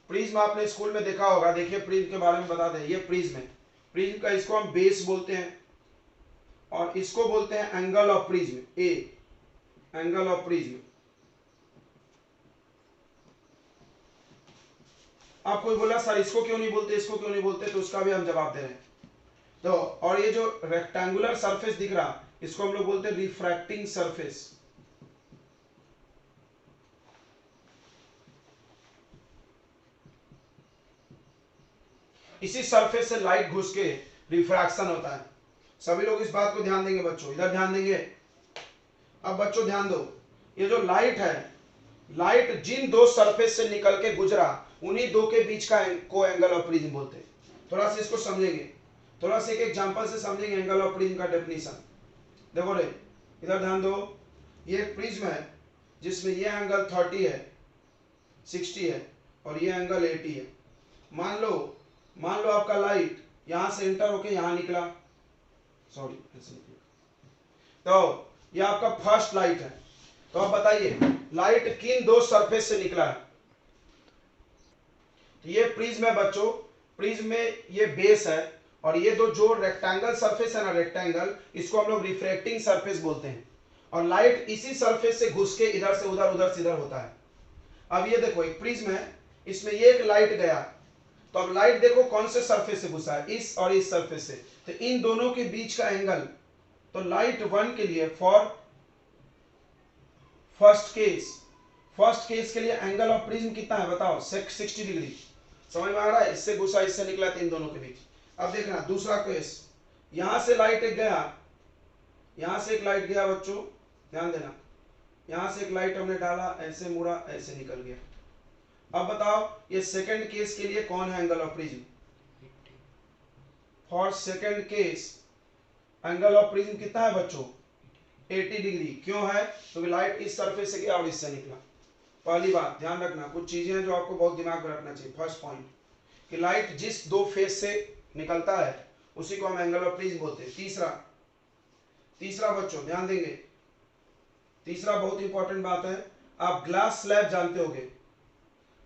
प्रिज्म आपने स्कूल में देखा होगा, देखिए प्रिज्म के बारे में बता दें। ये प्रिज्म है, प्रिज्म का इसको हम बेस बोलते हैं और इसको बोलते हैं angle of prism, A, angle of prism. आप कोई बोला सर इसको क्यों नहीं बोलते, इसको क्यों नहीं बोलते, तो उसका भी हम जवाब दे रहे हैं। तो और ये जो रेक्टेंगुलर सरफेस दिख रहा, इसको हम लोग बोलते हैं रिफ्रैक्टिंग सरफेस। इसी सरफेस से लाइट घुस के रिफ्रैक्शन होता है। सभी लोग इस बात को ध्यान देंगे बच्चों, इधर ध्यान देंगे। अब बच्चों ध्यान दो, ये जो लाइट है, लाइट जिन दो सरफेस से निकल के गुजरा उन्हीं दो के बीच का को एंगल ऑफ प्रिज्म बोलते हैं। थोड़ा सा इसको समझेंगे, थोड़ा सा एक एग्जांपल से समझेंगे एंगल ऑफ प्रिज्म का डेफिनेशन। देखो रे, इधर ध्यान दो, ये एक प्रिज्म है जिसमें ये एंगल 30 है, 60 है और ये एंगल 80 है। मान लो आपका लाइट यहां से एंटर होके यहां निकला, सॉरी ऐसे निकला, तो ये आपका फर्स्ट लाइट है। तो आप बताइए लाइट किन दो सरफेस से निकला है? तो ये प्रिज्म है बच्चों, प्रिज्म में ये बेस है और ये दो जो रेक्टेंगल सरफेस है ना, रेक्टेंगल, इसको हम लोग रिफ्रैक्टिंग सरफेस बोलते हैं। और लाइट इसी सरफेस से घुस के इधर से उधर, उधर से इधर होता है। अब ये देखो एक प्रिज्म है, इसमें ये एक लाइट गया, तो अब लाइट देखो कौन से सरफेस से घुसा है, इस और इस सरफेस से, तो इन दोनों के बीच का एंगल, तो लाइट 1 के लिए फॉर फर्स्ट केस के लिए एंगल ऑफ प्रिज्म कितना है बताओ? 60 डिग्री। समझ में आ रहा है? इससे घुसा इससे निकला, इन दोनों के बीच। अब देखना दूसरा केस, यहां से लाइट एक गया, यहां से एक लाइट गया बच्चों, ध्यान देना, यहां से एक लाइट हमने डाला, ऐसे मुड़ा, ऐसे निकल गया। अब बताओ ये सेकंड केस के लिए कौन है angle of prism? For second case angle of prism कितना है बच्चों? 80 डिग्री। क्यों है? क्योंकि लाइट इस सरफेस से गया और इससे निकला। पहली बात ध्यान रखना, कुछ चीजें हैं जो आपको बहुत दिमाग में रखना चाहिए। फर्स्ट पॉइंट कि लाइट जिस दो फेस से निकलता है उसी को हम एंगल ऑफ प्रिज्म बोलते हैं। तीसरा बच्चों ध्यान देंगे, तीसरा बहुत इंपॉर्टेंट बात है, आप ग्लास स्लैब जानते होंगे।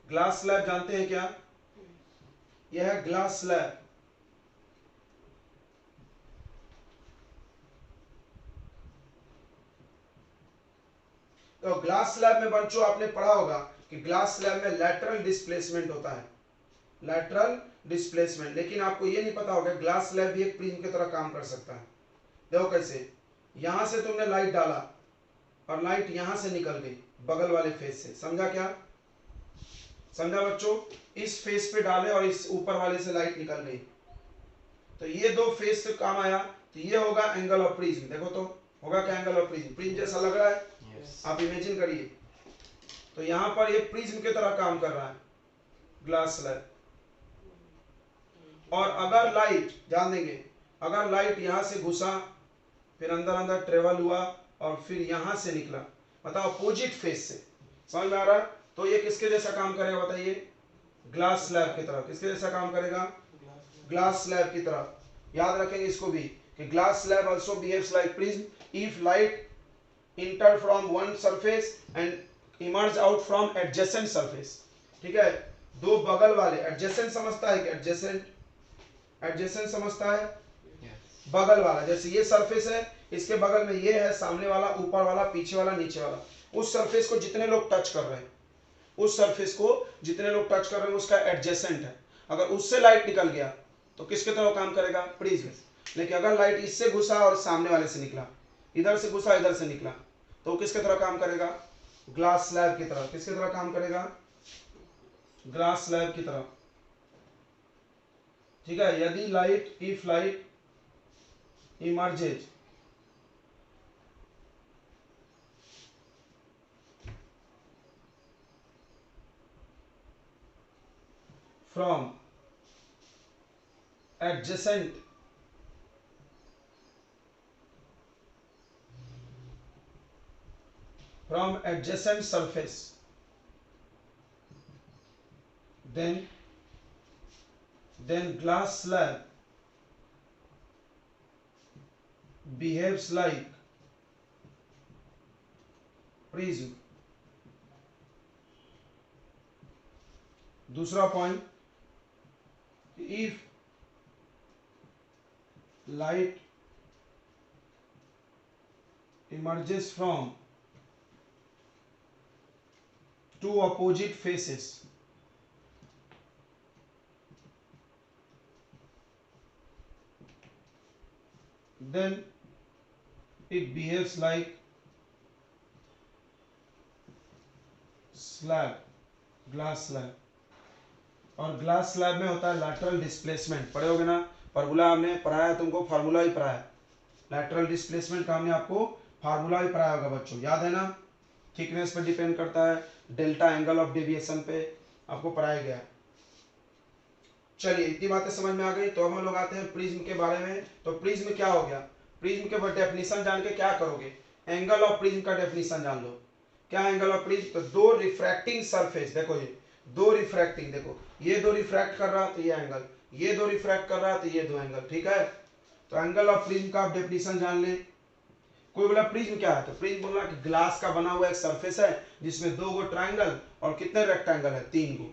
ग्लास स्लैब जानते हैं क्या? यह है ग्लास स्लैब। तो ग्लास स्लैब में बच्चों आपने पढ़ा होगा कि ग्लास स्लैब में लैटरल डिस्प्लेसमेंट होता है, लैटरल डिस्प्लेसमेंट। लेकिन आपको ये नहीं पता होगा ग्लास स्लैब भी एक प्रिज्म की तरह काम कर सकता है। देखो कैसे, यहां से तुमने लाइट डाला और लाइट यहां से निकल गई बगल वाले फेस से। समझा क्या? समझा बच्चों? इस फेस पे डाले और इस ऊपर वाले से लाइट निकल गई, तो ये दो फेस से काम आया, तो ये होगा एंगल ऑफ प्रिज्म। देखो तो होगा क्या एंगल ऑफ प्रिज्म? प्रिज्म जैसा लग रहा है? आप इमेजिन करिए, तो यहां पर ये प्रिज्म की तरह काम कर रहा है ग्लास स्लैब। और अगर लाइट, ध्यान देंगे, अगर लाइट यहां से घुसा, फिर अंदर अंदर ट्रेवल हुआ और फिर यहां से निकला, बताओ अपोजिट फेस से, समझ में आ रहा है? तो ये किसके जैसा काम करेगा बताइए? ग्लास स्लैब की तरह। किसके जैसा काम करेगा? ग्लास स्लैब की तरह। याद रखेंगे इसको भी कि glass slab also behaves like prism if light enter from one surface and emerge out from adjacent surface। ठीक है, दो बगल वाले, adjacent समझता है कि adjacent समझता है? बगल वाला। जैसे ये सरफेस है, इसके बगल में ये है, सामने वाला, ऊपर वाला, पीछे वाला, नीचे वाला। उस सरफेस को जितने लोग टच कर रहे हैं, उस सरफेस को जितने लोग टच कर रहे हैं उसका एडजेसेंट है। अगर उससे लाइट निकल गया तो किसके तरह काम करेगा? प्रिज्म। लेकिन अगर लाइट इससे घुसा और सामने वाले से निकला, इधर से घुसा इधर से निकला, तो किसके तरह काम करेगा? ग्लास स्लैब की तरह। किसकी तरह काम करेगा? ग्लास स्लैब की तरह। ठीक है, यदि light, if light emerges from adjacent surface, then glass slab behaves like prism। दूसरा point, if light emerges from two opposite faces, then it behaves like slab, glass slab। और ग्लास स्लैब में होता है लैटरल डिस्प्लेसमेंट। पढ़े होगे ना, फार्मूला हमने पढ़ाया तुमको, फार्मूला ही पढ़ाया लैटरल डिस्प्लेसमेंट का, हमने आपको फार्मूला ही पढ़ाया होगा बच्चों, याद है ना? थिकनेस पे डिपेंड करता है, डेल्टा एंगल ऑफ डेविएशन पे आपको पढ़ाया गया। चलिए इतनी बातें समझ में आ गई, तो हम लोग आते हैं प्रिज्म के बारे में। तो प्रिज्म क्या हो गया? प्रिज्म के डेफिनेशन जान के क्या करोगे? एंगल ऑफ प्रिज्म का डेफिनेशन जान लो। क्या एंगल ऑफ प्रिज्म? तो दो रिफ्रैक्टिंग सरफेस, देखो ये दो रिफ्रैक्टिंग, देखो ये दो रिफ्रैक्ट कर रहा तो ये एंगल, ये दो रिफ्रैक्ट कर रहा तो ये दो एंगल। ठीक है, तो एंगल ऑफ प्रिज्म का आप डेफिनेशन जान ले। कोई बोला प्रिज्म क्या है, तो प्रिज्म बोला कि ग्लास का बना हुआ एक सरफेस है जिसमें दो गो ट्रायंगल और कितने रेक्टेंगल है? 3 गो।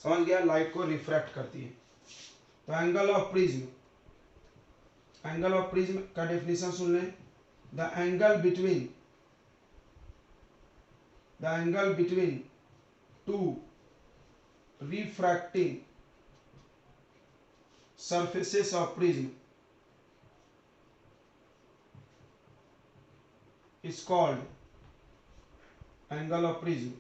समझ गया? लाइट को रिफ्रैक्ट करती है। तो angle of prism, angle of prism का डेफिनेशन सुन लें। The angle between two refracting surfaces of prism is called angle of prism।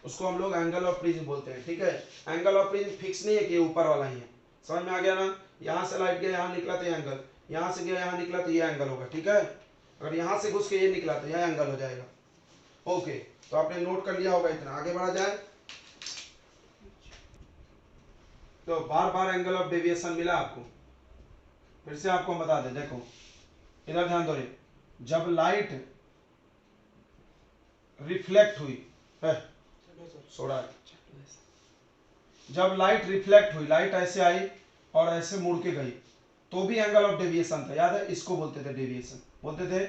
उसको हम लोग एंगल ऑफ प्रिज्म बोलते हैं। ठीक है, एंगल ऑफ प्रिज्म फिक्स नहीं है कि ऊपर वाला ही है। समझ में आ गया ना? यहां से लाइट गया, यहां निकला तो ये एंगल, यहां से गया, यहां निकला तो ये एंगल होगा। ठीक है, अगर यहां से घुस के ये निकला तो यह एंगल हो जाएगा। ओके, तो आपने नोट कर लिया होगा इतना। आगे बढ़ा जाए तो बार बार एंगल ऑफ डेविएशन मिला आपको, फिर से आपको बता दे। देखो इधर ध्यान दो रे, जब लाइट रिफ्लेक्ट हुई है, सोड़ा है, जब लाइट रिफ्लेक्ट हुई, लाइट ऐसे आई और ऐसे मुड़ के गई, तो भी एंगल ऑफ डेविएशन था। याद है, इसको बोलते थे डेविएशन, बोलते थे।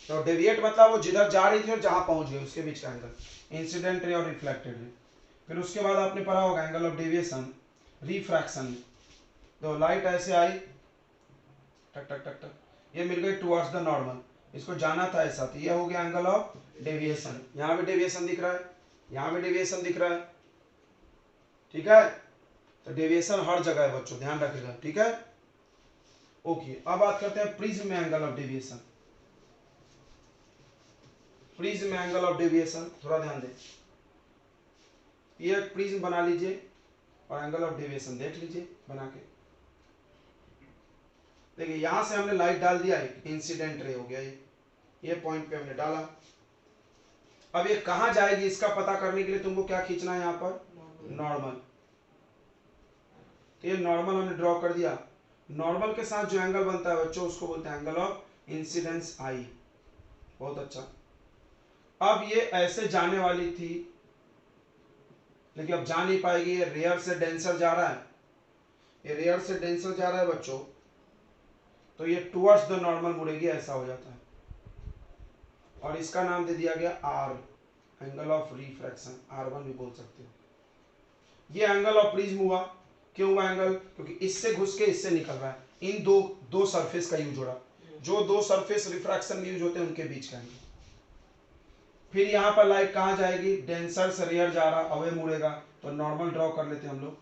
तो डेविएट मतलब वो जिधर जा रही थी और जहां पहुंच गई उसके बीच का एंगल, इंसिडेंट रे और रिफ्लेक्टेड रे। फिर उसके बाद आपने पढ़ा होगा एंगल ऑफ डेविएशन रिफ्रैक्शन में। तो लाइट ऐसे आई, टक टक टक टक, ये मिल गई टुवर्ड्स द नॉर्मल, इसको जाना था ऐसा, तो ये हो गया एंगल ऑफ डेविएशन। यहां भी डेविएशन दिख रहा है, यहां भी डेविएशन दिख रहा है, ठीक है। तो डेविएशन हर जगह है बच्चों, ध्यान रखिएगा, ठीक है। ओके, अब बात करते हैं प्रिज्म में एंगल ऑफ डेविएशन। प्रिज्म में एंगल ऑफ डेविएशन थोड़ा ध्यान दें। ये एक प्रिज्म बना लीजिए और एंगल ऑफ डेविएशन देख लीजिए बना के। देखिए यहां से हमने लाइट डाल दिया, एक इंसिडेंट रे हो गया ये पॉइंट पे हमने डाला। अब ये कहां जाएगी इसका पता करने के लिए तुमको क्या खींचना है, यहां पर नॉर्मल। तो ये नॉर्मल हमने ड्रॉ कर दिया। नॉर्मल के साथ जो एंगल बनता है बच्चों उसको बोलते हैं एंगल ऑफ इंसिडेंस आई। बहुत अच्छा। अब ये ऐसे जाने वाली थी लेकिन अब जा नहीं पाएगी, ये रेयर से डेंसर जा रहा है, ये रेयर से डेंसर जा रहा है बच्चों, तो ये टुवर्ड्स द नॉर्मल मुड़ेगी, ऐसा हो जाता है। और इसका नाम दे दिया गया are, angle of refraction, R1 भी बोल सकते हो। ये एंगल ऑफ प्रिज्म हुआ। क्यों हुआ एंगल? क्योंकि इससे घुस के इससे निकल रहा है, इन दो सरफेस का यूज हो रहा है, जो दो सरफेस रिफ्रैक्शन में यूज होते हैं उनके बीच का एंगल। फिर यहां पर लाइट कहां जाएगी, डेंसर से रेयर जा रहा, अवे मुड़ेगा, तो नॉर्मल ड्रॉ कर लेते हैं हम लोग।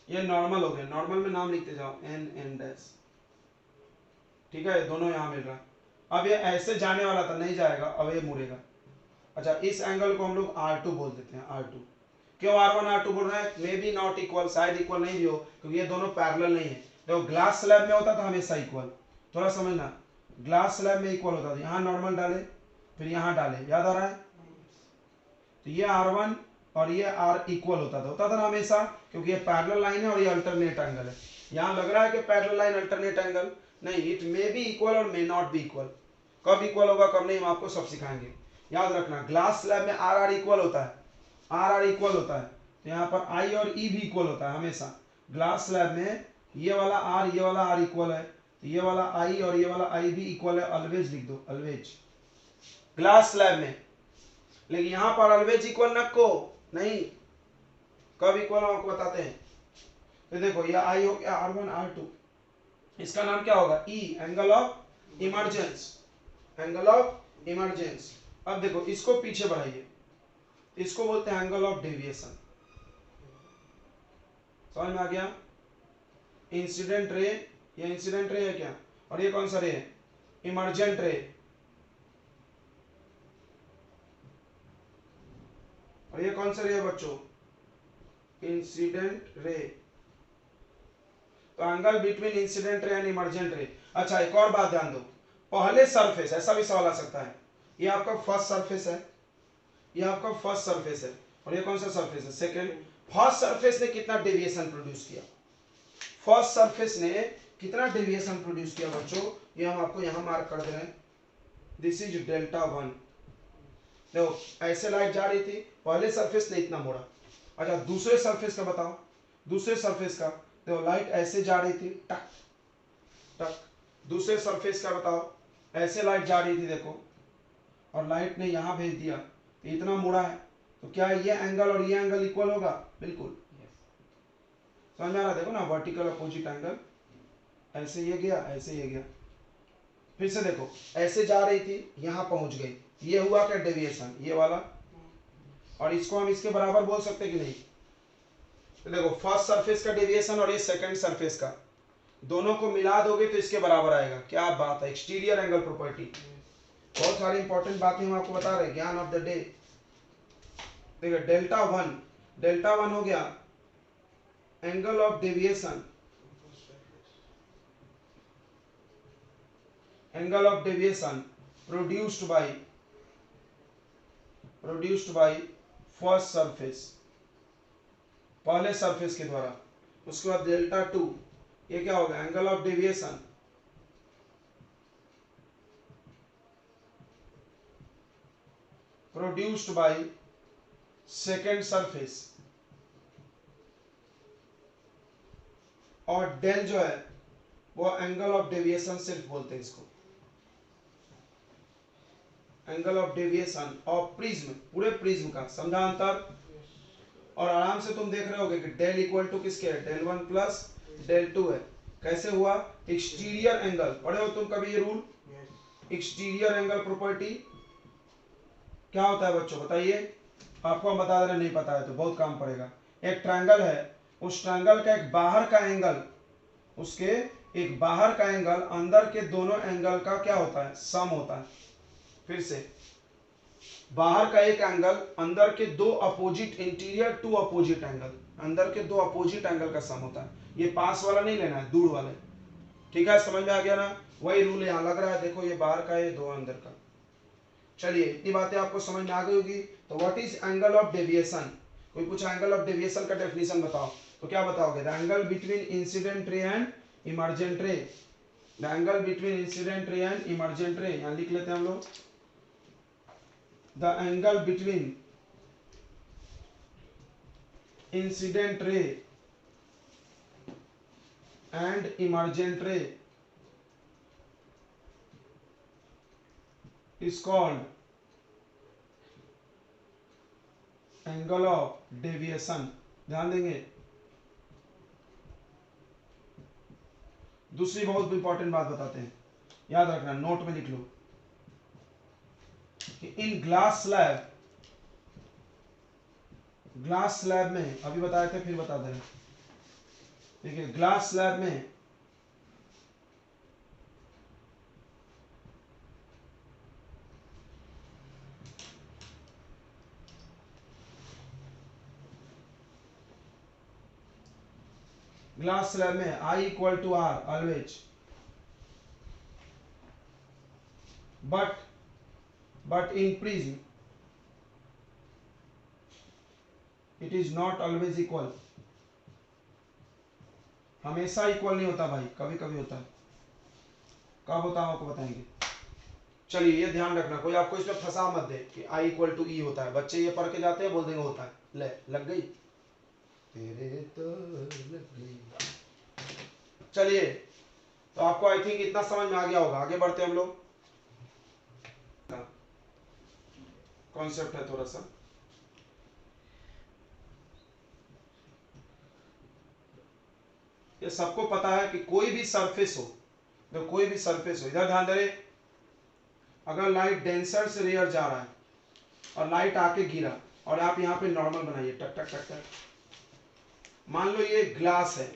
ये नॉर्मल हो गया, नॉर्मल में नाम लिखते जाओ n डैश, ठीक है, दोनों यहां मिल रहा है। अब ये ऐसे जाने वाला था, नहीं जाएगा, अब ये मुड़ेगा। अच्छा, इस एंगल को हम लोग R2 बोल देते हैं, R2। क्यों R1 R2 बोल रहे हैं? मे बी नॉट इक्वल, शायद इक्वल नहीं भी हो, क्योंकि ये दोनों पैरेलल नहीं है। देखो ग्लास स्लैब में होता था हमेशा इक्वल, थोड़ा समझना, ग्लास स्लैब में इक्वल होता था, यहाँ नॉर्मल डाले फिर यहाँ डाले, याद आ रहा है। तो ये R1 और ये R इक्वल होता था हमेशा, क्योंकि ये पैरेलल लाइन है और ये अल्टरनेट एंगल है। यहाँ लग रहा है कि पैरेलल लाइन अल्टरनेट एंगल नहीं, इट मे बी इक्वल और मे नॉट बी इक्वल। कब इक्वल होगा कब नहीं हम आपको सब सिखाएंगे। याद रखना, ग्लास स्लैब में आर आर इक्वल होता है, आर आर इक्वल होता है, तो यहाँ पर आई और ई भी इक्वल होता है हमेशा। ग्लास स्लैब में ये वाला आर ये वाला आर इक्वल है, तो ये वाला आई और ये वाला आई भी इक्वल है, ऑलवेज लिख दो, ऑलवेज ग्लास स्लैब में। लेकिन यहाँ पर ऑलवेज इक्वल नको नहीं, कब इक्वल हम आपको बताते हैं। तो देखो ये आई हो गया R1 R2, इसका नाम क्या होगा, E, angle of emergence, angle of emergence. अब देखो इसको पीछे बढ़ाइए, इसको बोलते हैं एंगल ऑफ डेविएशन। समझ में आ गया। इंसिडेंट रे, ये इंसिडेंट रे है क्या, और ये कौन सा रे है, इमर्जेंट रे, और ये कौन सा रे है बच्चों, इंसिडेंट रे। तो angle between incident ray and emergent रे। अच्छा एक और बात ध्यान दो, पहले सरफेस, ऐसा भी सवाल आ सकता है, ये आपका फर्स्ट सरफेस है, ये आपका फर्स्ट सरफेस है, और ये कौन सा सरफेस है, सेकंड। फर्स्ट सरफेस ने कितना डेविएशन प्रोड्यूस किया, फर्स्ट सरफेस ने कितना डेविएशन प्रोड्यूस किया बच्चों, ये हम आपको यहां मार्क कर दे रहे हैं, दिस इज डेल्टा 1। देखो ऐसे लाइट जा रही थी, पहले सरफेस ने इतना मोड़ा। अच्छा दूसरे सरफेस का बताओ, दूसरे सरफेस का देखो, लाइट ऐसे जा रही थी, टक टक। दूसरे सरफेस का बताओ, ऐसे लाइट जा रही थी देखो, और लाइट ने यहां भेज दिया, तो इतना मुड़ा है, तो क्या ये एंगल और ये एंगल इक्वल होगा, बिल्कुल। समझ में आ रहा, देखो ना, वर्टिकल अपोजिट एंगल, ऐसे ये गया, ऐसे ये गया। फिर से देखो, ऐसे जा रही थी, यहां पहुंच गई, ये हुआ क्या डेविएशन, ये वाला, और इसको हम इसके बराबर बोल सकते कि नहीं। तो देखो फर्स्ट सरफेस का डेविएशन और ये सेकंड सरफेस का, दोनों को मिला दोगे तो इसके बराबर आएगा। क्या बात है, एक्सटीरियर एंगल प्रॉपर्टी। बहुत सारी इंपॉर्टेंट बातें हम आपको बता रहे हैं, ज्ञान ऑफ द डे। देखो डेल्टा 1, डेल्टा 1 हो गया angle of deviation angle of deviation produced by first surface, पहले सरफेस के द्वारा। उसके बाद डेल्टा टू, ये क्या होगा, angle of deviation produced by second surface, और डेल जो है वो एंगल ऑफ डेविएशन सिर्फ बोलते हैं इसको, angle of deviation of prism, पूरे प्रिज्म का। समझा अंतर? और आराम से तुम देख रहे होगे कि डेल इक्वल टू किसके है, del one plus del two है। कैसे हुआ, एक्सटीरियर एंगल, पढ़े हो तुम कभी ये रूल, एक्सटीरियर एंगल प्रॉपर्टी क्या होता है बच्चों, बताइए। आपको हम बता दे रहे, नहीं पता है तो बहुत काम पड़ेगा। एक ट्रायंगल है, उस ट्रायंगल का एक बाहर का एंगल, उसके एक बाहर का एंगल अंदर के दोनों एंगल का क्या होता है, सम होता है। फिर से, बाहर का एक एंगल अंदर के दो opposite, interior to opposite angle, अंदर के दो अपोजिट एंगल का सम होता है। ये पास वाला नहीं लेना है, दूर वाले। ठीक है, समझ में आ गया ना? वही रूल यहाँ लग रहा है, देखो ये बाहर का है, दो अंदर का। चलिए, इतनी बातें आपको समझ में आ गई होगी। तो what is angle of deviation? कोई पूछा एंगल ऑफ डेविएशन का डेफिनेशन बताओ, तो क्या बताओगे? The angle between incident ray and emergent रे, the angle between incident ray and emergent रे, यहाँ लिख लेते हैं हम लोग, the angle between incident ray and emergent ray is called angle of deviation। ध्यान देंगे। दूसरी बहुत इंपॉर्टेंट बात बताते हैं, याद रखना, नोट में लिख लो कि इन ग्लास स्लैब में, अभी बताए थे फिर बता दे रहे, देखिए ग्लास स्लैब में I equal to r always, but in prism it is not always equal। हमेशा इक्वल नहीं होता भाई, कभी कभी होता है। कब होता है आपको बताएंगे। चलिए, ये ध्यान रखना, कोई आपको इसमें फंसा मत दे कि I इक्वल टू ई होता है। बच्चे ये पढ़ के जाते हैं, बोल देंगे होता है, ले लग गई तेरे तो लग गई। चलिए, तो आपको आई थिंक इतना समझ में आ गया होगा। आगे बढ़ते हैं हम लोग। कॉन्सेप्ट है थोड़ा सा, ये सबको पता है कि कोई भी सरफेस हो, तो कोई भी सरफेस हो, इधर ध्यान दे, अगर लाइट डेंसर से रेयर जा रहा है और लाइट आके गिरा, और आप यहाँ पे नॉर्मल बनाइए, टक टक टक टक। मान लो ये ग्लास है,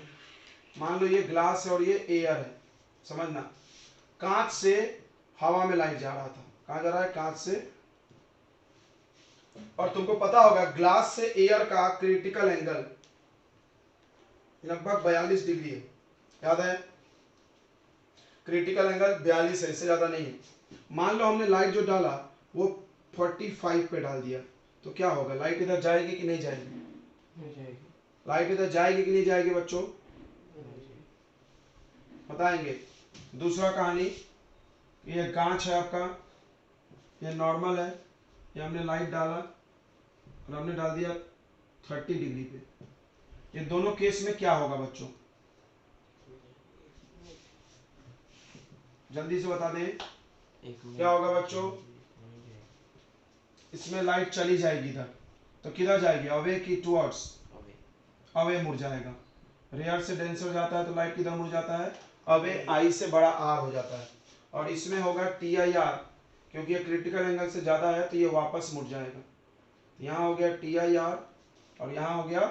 मान लो ये ग्लास है और ये एयर है, समझना। कांच से हवा में लाइट जा रहा था, कहाँ जा रहा है, कांच से। और तुमको पता होगा ग्लास से एयर का क्रिटिकल एंगल लगभग 42 डिग्री है, याद है? क्रिटिकल एंगल 42 है, इससे ज्यादा नहीं है। मान लो हमने लाइट जो डाला वो 45 पे डाल दिया, तो क्या होगा, लाइट इधर जाएगी कि नहीं जाएगी? नहीं जाएगी। लाइट इधर जाएगी कि नहीं जाएगी बच्चों? बताएंगे। दूसरा कहानी, ये कांच है आपका, ये नॉर्मल है, ये हमने लाइट डाला और हमने डाल दिया 30 डिग्री पे। ये दोनों केस में क्या होगा बच्चों, जल्दी से बता दें, क्या होगा बच्चों? इसमें लाइट चली जाएगी इधर, तो किधर जाएगी, अवे की टुवर्ड्स, अवे मुड़ जाएगा। रेयर से डेंसर जाता है तो लाइट किधर मुड़ जाता है, अवे, आई से बड़ा आर हो जाता है। और इसमें होगा टी आई आर, क्योंकि ये क्रिटिकल एंगल से ज्यादा है तो ये वापस मुड़ जाएगा। यहाँ हो गया टी आई आर और यहाँ हो गया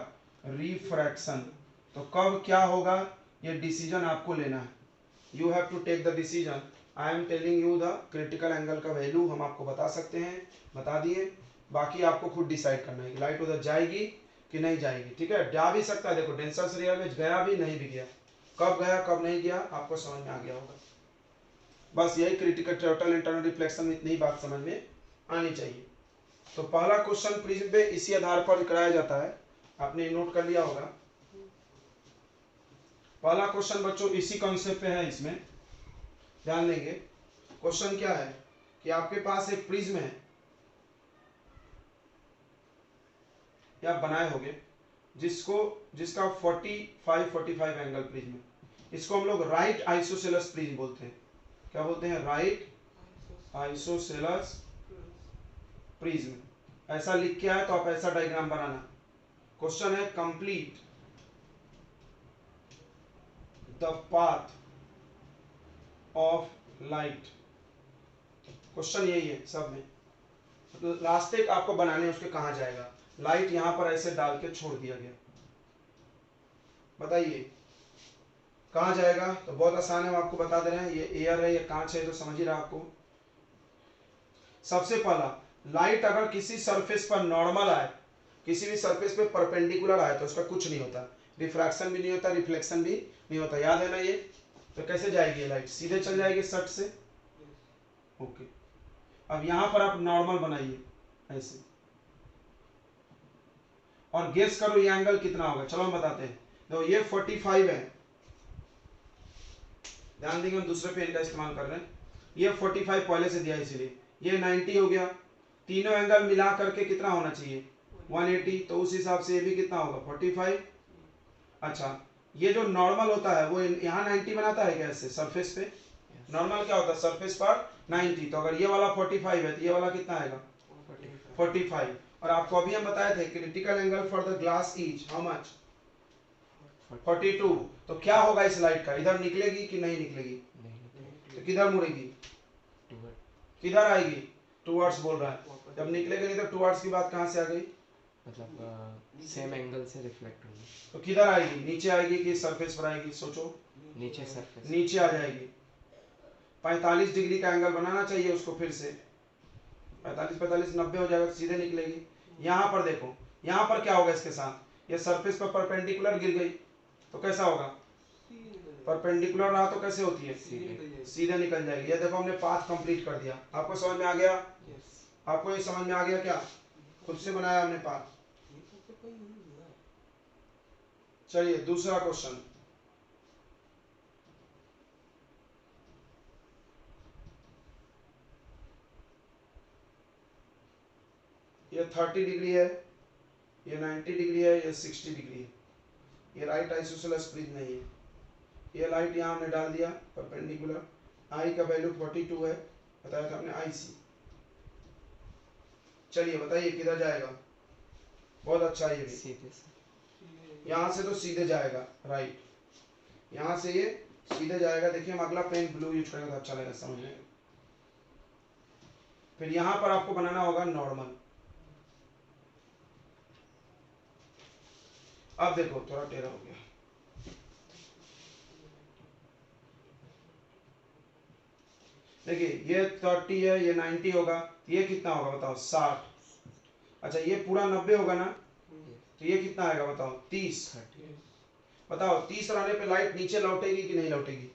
रिफ्रैक्शन। तो कब क्या होगा, ये डिसीजन आपको लेना है। You have to take the decision. I am telling you the critical angle का वैल्यू हम आपको बता सकते हैं, बता दिए। बाकी आपको खुद डिसाइड करना है कि लाइट उधर जाएगी कि नहीं जाएगी। ठीक है, जा भी सकता है, देखो डेंसर से रेयर में गया भी, नहीं भी गया, कब गया कब नहीं गया आपको समझ में आ गया होगा। बस यही क्रिटिकल टोटल इंटरनल रिफ्लेक्शन, इतनी बात समझ में आनी चाहिए। तो पहला क्वेश्चन प्रिज्म पे इसी आधार पर कराया जाता है, आपने नोट कर लिया होगा। पहला क्वेश्चन बच्चों इसी कॉन्सेप्ट पे है, इसमें ध्यान देंगे। क्वेश्चन क्या है कि आपके पास एक प्रिज्म है, या बनाए होगे, जिसका 45 एंगल प्रिज्म है। इसको हम लोग राइट आइसोसेलस प्रिज्म बोलते हैं। क्या बोलते हैं? Right isosceles prism. ऐसा लिख के आए तो आप ऐसा डायग्राम बनाना। क्वेश्चन है complete the path of light. Question यही है सब में, तो रास्ते आपको बनाने उसके कहां जाएगा। लाइट यहां पर ऐसे डाल के छोड़ दिया गया, बताइए कहां जाएगा। तो बहुत आसान है, हम आपको बता दे रहे हैं। ये एयर है, ये कांच है, तो समझ ही रहा आपको। सबसे पहला, लाइट अगर किसी सरफेस पर नॉर्मल आए, किसी भी सरफेस पे परपेंडिकुलर आए, तो उसका कुछ नहीं होता, रिफ्रैक्शन भी नहीं होता, रिफ्लेक्शन भी नहीं होता। याद है ना ये? तो कैसे जाएगी लाइट? सीधे चल जाएगी सट से। ओके, अब यहां पर आप नॉर्मल बनाइए ऐसे, और गेस करो ये एंगल कितना होगा। चलो हम बताते हैं। तो ये 45 है, ध्यान देंगे हम दूसरे पेन का इस्तेमाल कर रहे हैं। ये 45 पहले से दिया, इसीलिए ये 90 हो गया। तीनों एंगल मिला करके कितना होना चाहिए? 180। तो उस हिसाब से ये भी कितना होगा? 45। अच्छा, ये जो नॉर्मल होता है वो यहाँ 90 बनाता है क्या ऐसे सरफेस पे? नॉर्मल क्या होता है सरफेस पर? 90। तो अगर ये वाला 45 है तो ये वाला कितना आएगा? 45। और आपको अभी हम बताए थे critical angle for the glass is how much? 42। तो क्या होगा इस लाइट का? इधर निकलेगी कि नहीं निकलेगी? तो किधर मुड़ेगी? किधर आएगी? टुवर्ड्स बोल रहा है। जब निकलेगी नहीं तो टुवर्ड्स की बात कहां से आ गई? मतलब सेम एंगल से रिफ्लेक्ट होगी। तो किधर आएगी? नीचे आएगी कि सरफेस पर आएगी? सोचो। नीचे सरफेस। नीचे आ जाएगी। 45 डिग्री का एंगल बनाना चाहिए उसको, फिर से 45 90 हो जाएगा, तो सीधे निकलेगी। यहाँ पर देखो, यहाँ पर क्या होगा इसके साथ? ये सरफेस पर परपेंडिकुलर गिर गई, तो कैसा होगा? परपेंडिकुलर रहा तो कैसे होती है? सीधे निकल जाएगी। ये देखो हमने पाथ कंप्लीट कर दिया। आपको समझ में आ गया? आपको ये समझ में आ गया क्या? खुद से बनाया हमने पाथ। चलिए दूसरा क्वेश्चन। ये 30 डिग्री है, ये 90 डिग्री है, ये 60 डिग्री है। ये राइट आइसोसेलस प्रिज्म नहीं है। ये लाइट यहाँ हमने डाल दिया परपेंडिकुलर। आई का वैल्यू 42 है, बताया था हमने IC। चलिए बताइए किधर जाएगा? बहुत अच्छा है ये भी। सीधे से। यहाँ से तो सीधे जाएगा, राइट। यहाँ से ये सीधे जाएगा। देखिए हम अगला पेन ब्लू यूज करेंगे तो अच्छा लगेगा, समझ में। फिर यहाँ पर आपको बनाना होगा नॉर्मल। अब देखो थोड़ा टेढ़ा हो गया। देखिए ये 30 है, ये 90 होगा, ये कितना होगा बताओ? 60। अच्छा ये पूरा 90 होगा ना, तो ये कितना आएगा बताओ? 30। बताओ 30 रहने पे लाइट नीचे लौटेगी कि नहीं लौटेगी?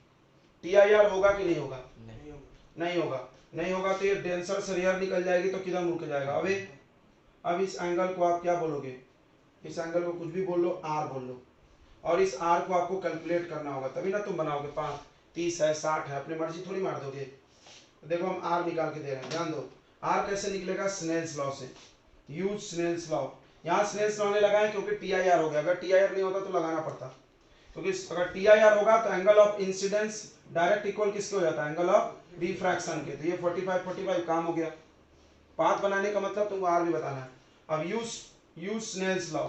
TIR होगा कि नहीं होगा? नहीं होगा। नहीं होगा तो ये डेंसर से रेयर निकल जाएगी, तो किधर मुड़ के जाएगा? अब इस एंगल को आप क्या बोलोगे? इस एंगल को कुछ भी बोल लो, R बोल लो। और इस R को आपको कैलकुलेट करना होगा, तभी ना तुम बनाओगे। 30 है, 60 है, अपनी मर्जी थोड़ी मार दोगे। तो देखो हम R निकाल के दे रहे हैं, ध्यान दो। R कैसे निकलेगा? स्नेल्स लॉ से। Use Snell's law. यहाँ स्नेल्स लॉ ने लगाया क्योंकि TIR हो गया। अगर TIR नहीं होता तो लगाना पड़ता, क्योंकि अगर TIR होगा तो angle of incidence direct equal किसके हो जाता है? एंगल ऑफ रिफ्रैक्शन के। तो ये 45 काम हो गया। पाथ बनाने का मतलब तुमको R भी बताना है। अब यूज स्नेल्स लॉ।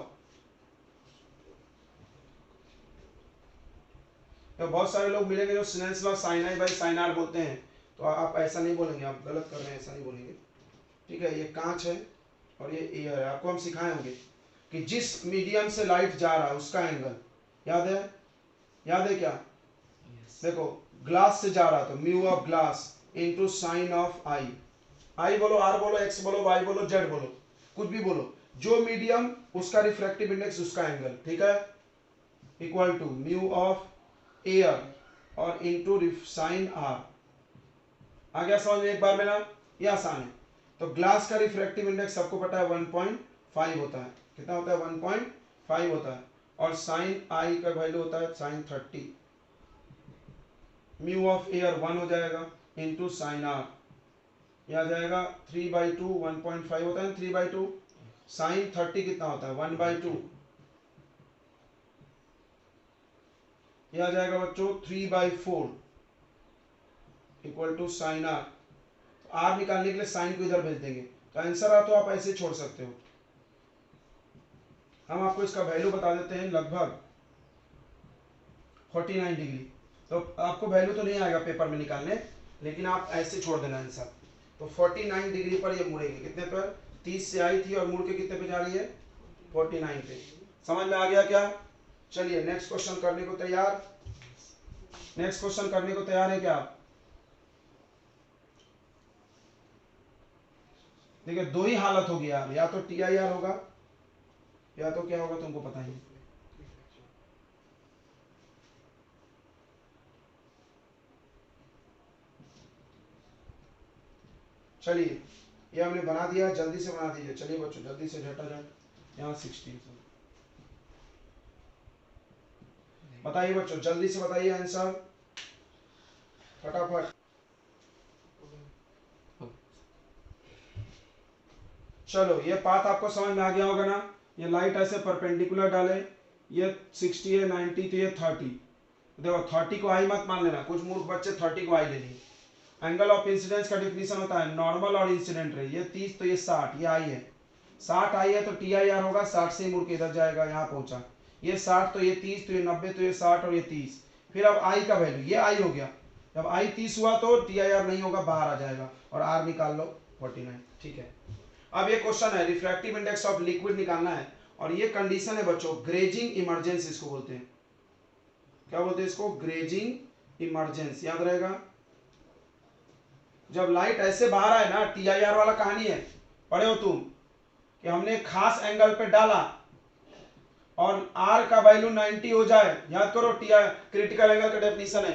तो बहुत सारे लोग मिलेंगे जो Snell's law sin I by sin R बोलते हैं, तो आप ऐसा नहीं बोलेंगे, आप गलत कर रहे हैं, ऐसा नहीं बोलेंगे। ठीक है, ये कांच है और ये एयर है। आपको हम सिखाए होंगे कि जिस मीडियम से लाइट जा रहा है उसका एंगल याद है? याद है क्या? देखो ग्लास से जा रहा तो mu of glass into sine of I. I बोलो, आर बोलो, एक्स बोलो, वाई बोलो, जेड बोलो, कुछ भी बोलो, जो मीडियम उसका रिफ्रैक्टिव इंडेक्स उसका एंगल, ठीक है, equal to mu of air और इनटू साइन आर। आ गया समझ में एक बार मेरा? ये आसान है। तो ग्लास का रिफ्रैक्टिव इंडेक्स सबको पता है 1.5 होता है। कितना होता है? 1.5 होता है। और साइन आई का वैल्यू होता है साइन 30। म्यू ऑफ एयर 1 हो जाएगा इंटू साइन आर, ये आ जाएगा 3/2। 1.5 होता है 3/2। साइन 30 कितना होता है? 1/2। ये आ जाएगा बच्चों 3/4 equal to sine r. R निकालने के लिए साइन को इधर भेज देंगे, तो आंसर आ तो आप ऐसे छोड़ सकते हो। हम आपको इसका वैल्यू बता देते हैं, लगभग 49 डिग्री। तो आपको वैल्यू तो नहीं आएगा पेपर में निकालने, लेकिन आप ऐसे छोड़ देना आंसर। तो 49 डिग्री पर ये मुड़ेगी। कितने पर? 30 से आई थी और मुड़ के कितने पे जा रही है? 49 पे। समझ में आ गया क्या? चलिए नेक्स्ट क्वेश्चन करने को तैयार? नेक्स्ट क्वेश्चन करने को तैयार है क्या आप? देखिए दो ही हालत होगी यार, या तो TIR होगा या तो क्या होगा तुमको पता ही है। चलिए ये हमने बना दिया, जल्दी से बना दीजिए। चलिए बच्चों जल्दी से झटाझट। यहाँ 16 बताइए बच्चों, जल्दी से बताइए आंसर फटाफट। चलो ये पाथ आपको समझ में आ गया होगा ना? ये लाइट ऐसे परपेंडिकुलर डाले, ये 60 है 90, तो ये 30। देखो 30 को आई मत मान लेना, कुछ मूर्ख बच्चे 30 को आई ले लिए। एंगल ऑफ इंसिडेंस का डिफिनीशन होता है नॉर्मल और इंसिडेंट रे। ये 30 तो ये 60, ये आई है 60 आई है तो TIR होगा, 60 से ही मुड़ के इधर जाएगा, यहाँ पहुंचा। ये 60 तो ये 30 तो ये 90 तो ये 60 और ये 30। फिर अब आई का वैल्यू, ये आई हो गया। जब आई 30 हुआ तो TIR नहीं होगा, बाहर आ जाएगा और आर निकाल लो 49। ठीक है, अब ये क्वेश्चन है रिफ्रैक्टिव इंडेक्स ऑफ लिक्विड निकालना है, और ये कंडीशन है बच्चों ग्रेजिंग इमरजेंस इसको बोलते हैं। क्या बोलते हैं इसको? Grazing emergence. याद रहेगा, जब लाइट ऐसे बाहर आए ना, TIR वाला कहानी है, पढ़े हो तुम, कि हमने खास एंगल पे डाला और R का वैल्यू 90 हो जाए। याद करो, TIR क्रिटिकल एंगल का डेफिनेशन है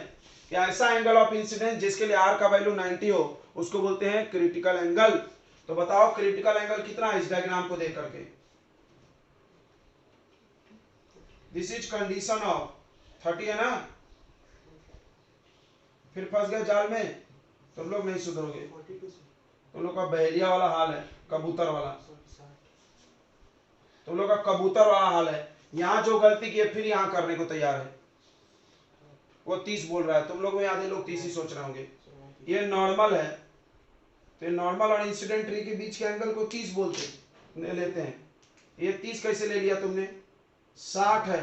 कि ऐसा एंगल ऑफ इंसिडेंस जिसके लिए R का वैल्यू 90 हो, उसको बोलते हैं क्रिटिकल एंगल। तो बताओ क्रिटिकल एंगल कितना है इस डायग्राम को देख करके? दिस इज कंडीशन ऑफ 30 है ना? फिर फंस गए जाल में, तुम लोग नहीं सुधरोगे। तुम लोग का बहेलिया वाला हाल है, कबूतर वाला। तुम लोग का कबूतर वाला हाल है। यहाँ जो गलती की है फिर यहाँ करने को तैयार है। वो 30 बोल रहा है, तुम लोग में आधे लोग 30 ही सोच रहे होंगे। ये नॉर्मल है, तो नॉर्मल और इंसिडेंट रे के बीच के एंगल को 30 बोलते लेते हैं। ये 30 कैसे ले लिया तुमने? 60 है।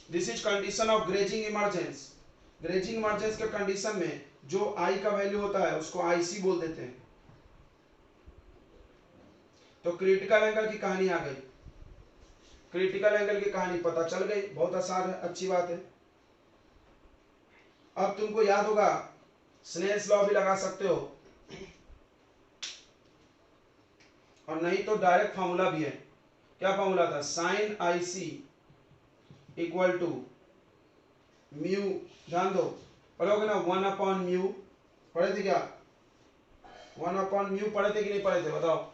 This is condition of grazing emergence. Grazing emergence के कंडीशन में जो आई का वैल्यू होता है उसको IC बोल देते हैं। तो क्रिटिकल एंगल की कहानी आ गई, क्रिटिकल एंगल की कहानी पता चल गई, बहुत आसान है, अच्छी बात है। अब तुमको याद होगा स्नेल्स लॉ भी लगा सकते हो, और नहीं तो डायरेक्ट फॉर्मूला भी है। क्या फॉर्मूला था? Sine IC equal to mu, ध्यान दो, पढ़ोगे ना 1/μ, पढ़े थे क्या? 1/μ पढ़े थे कि नहीं पढ़े थे बताओ?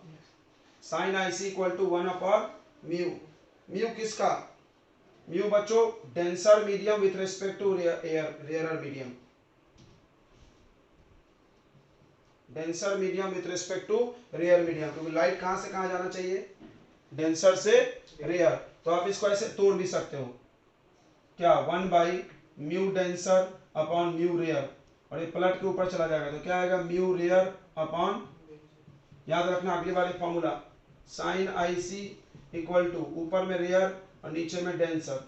Sine IC equal to 1/μ। Mu किसका? म्यू बच्चों denser medium with respect to rarer medium. Denser medium with respect to rare medium, क्योंकि लाइट कहां से कहां जाना चाहिए? डेंसर से रेयर। तो आप इसको ऐसे तोड़ भी सकते हो, क्या? 1/μ डेंसर अपॉन म्यू रेयर, और ये पलट के ऊपर चला जाएगा तो क्या आएगा? म्यू रेयर अपॉन, याद रखना अगले वाले formula, sine IC equal to ऊपर में रेयर और नीचे में डेंसर।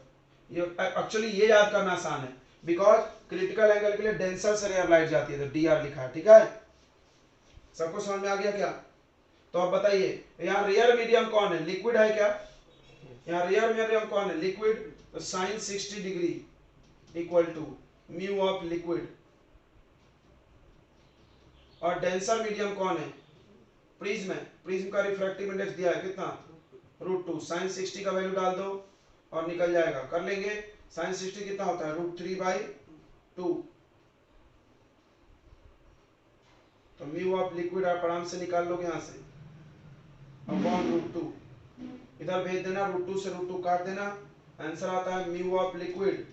ये एक्चुअली ये याद करना आसान है, बिकॉज क्रिटिकल एंगल के लिए डेंसर से रेयर लाइट जाती है, तो DR लिखा है। ठीक है, सबको समझ में आ गया क्या? तो अब बताइए यहाँ रेयर मीडियम कौन है? लिक्विड है क्या? यहाँ रेयर मीडियम कौन है? लिक्विड। तो sine 60 degree equal to mu of liquid. और डेंसर मीडियम कौन है? प्रिज्म है। प्रिज्म का रिफ्रैक्टिव इंडेक्स दिया है कितना? √2। साइन 60 का वैल्यू डाल दो और निकल जाएगा, कर लेंगे। साइन 60 कितना होता है? √3/2। तो म्यू ऑफ लिक्विड आप आराम से निकाल लोगे यहाँ से अपॉन √2, इधर भेज देना, √2 से √2 काट देना, आंसर आता है mu of liquid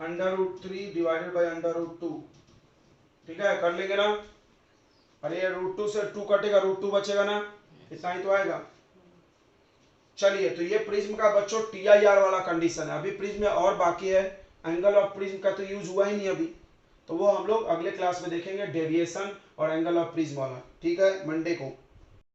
√3 divided by √2। ठीक है, कर लेंगे ना। अरे √2 से 2 कटेगा, √2 बचेगा ना, इतना ही तो आएगा। चलिए, तो ये प्रिज्म का बच्चों TIR वाला कंडीशन है। अभी प्रिज्म में और बाकी है, एंगल ऑफ प्रिज्म का तो यूज हुआ ही नहीं अभी, तो वो हम लोग अगले क्लास में देखेंगे, डेविएशन और एंगल ऑफ प्रिज्म वाला। ठीक है, मंडे को।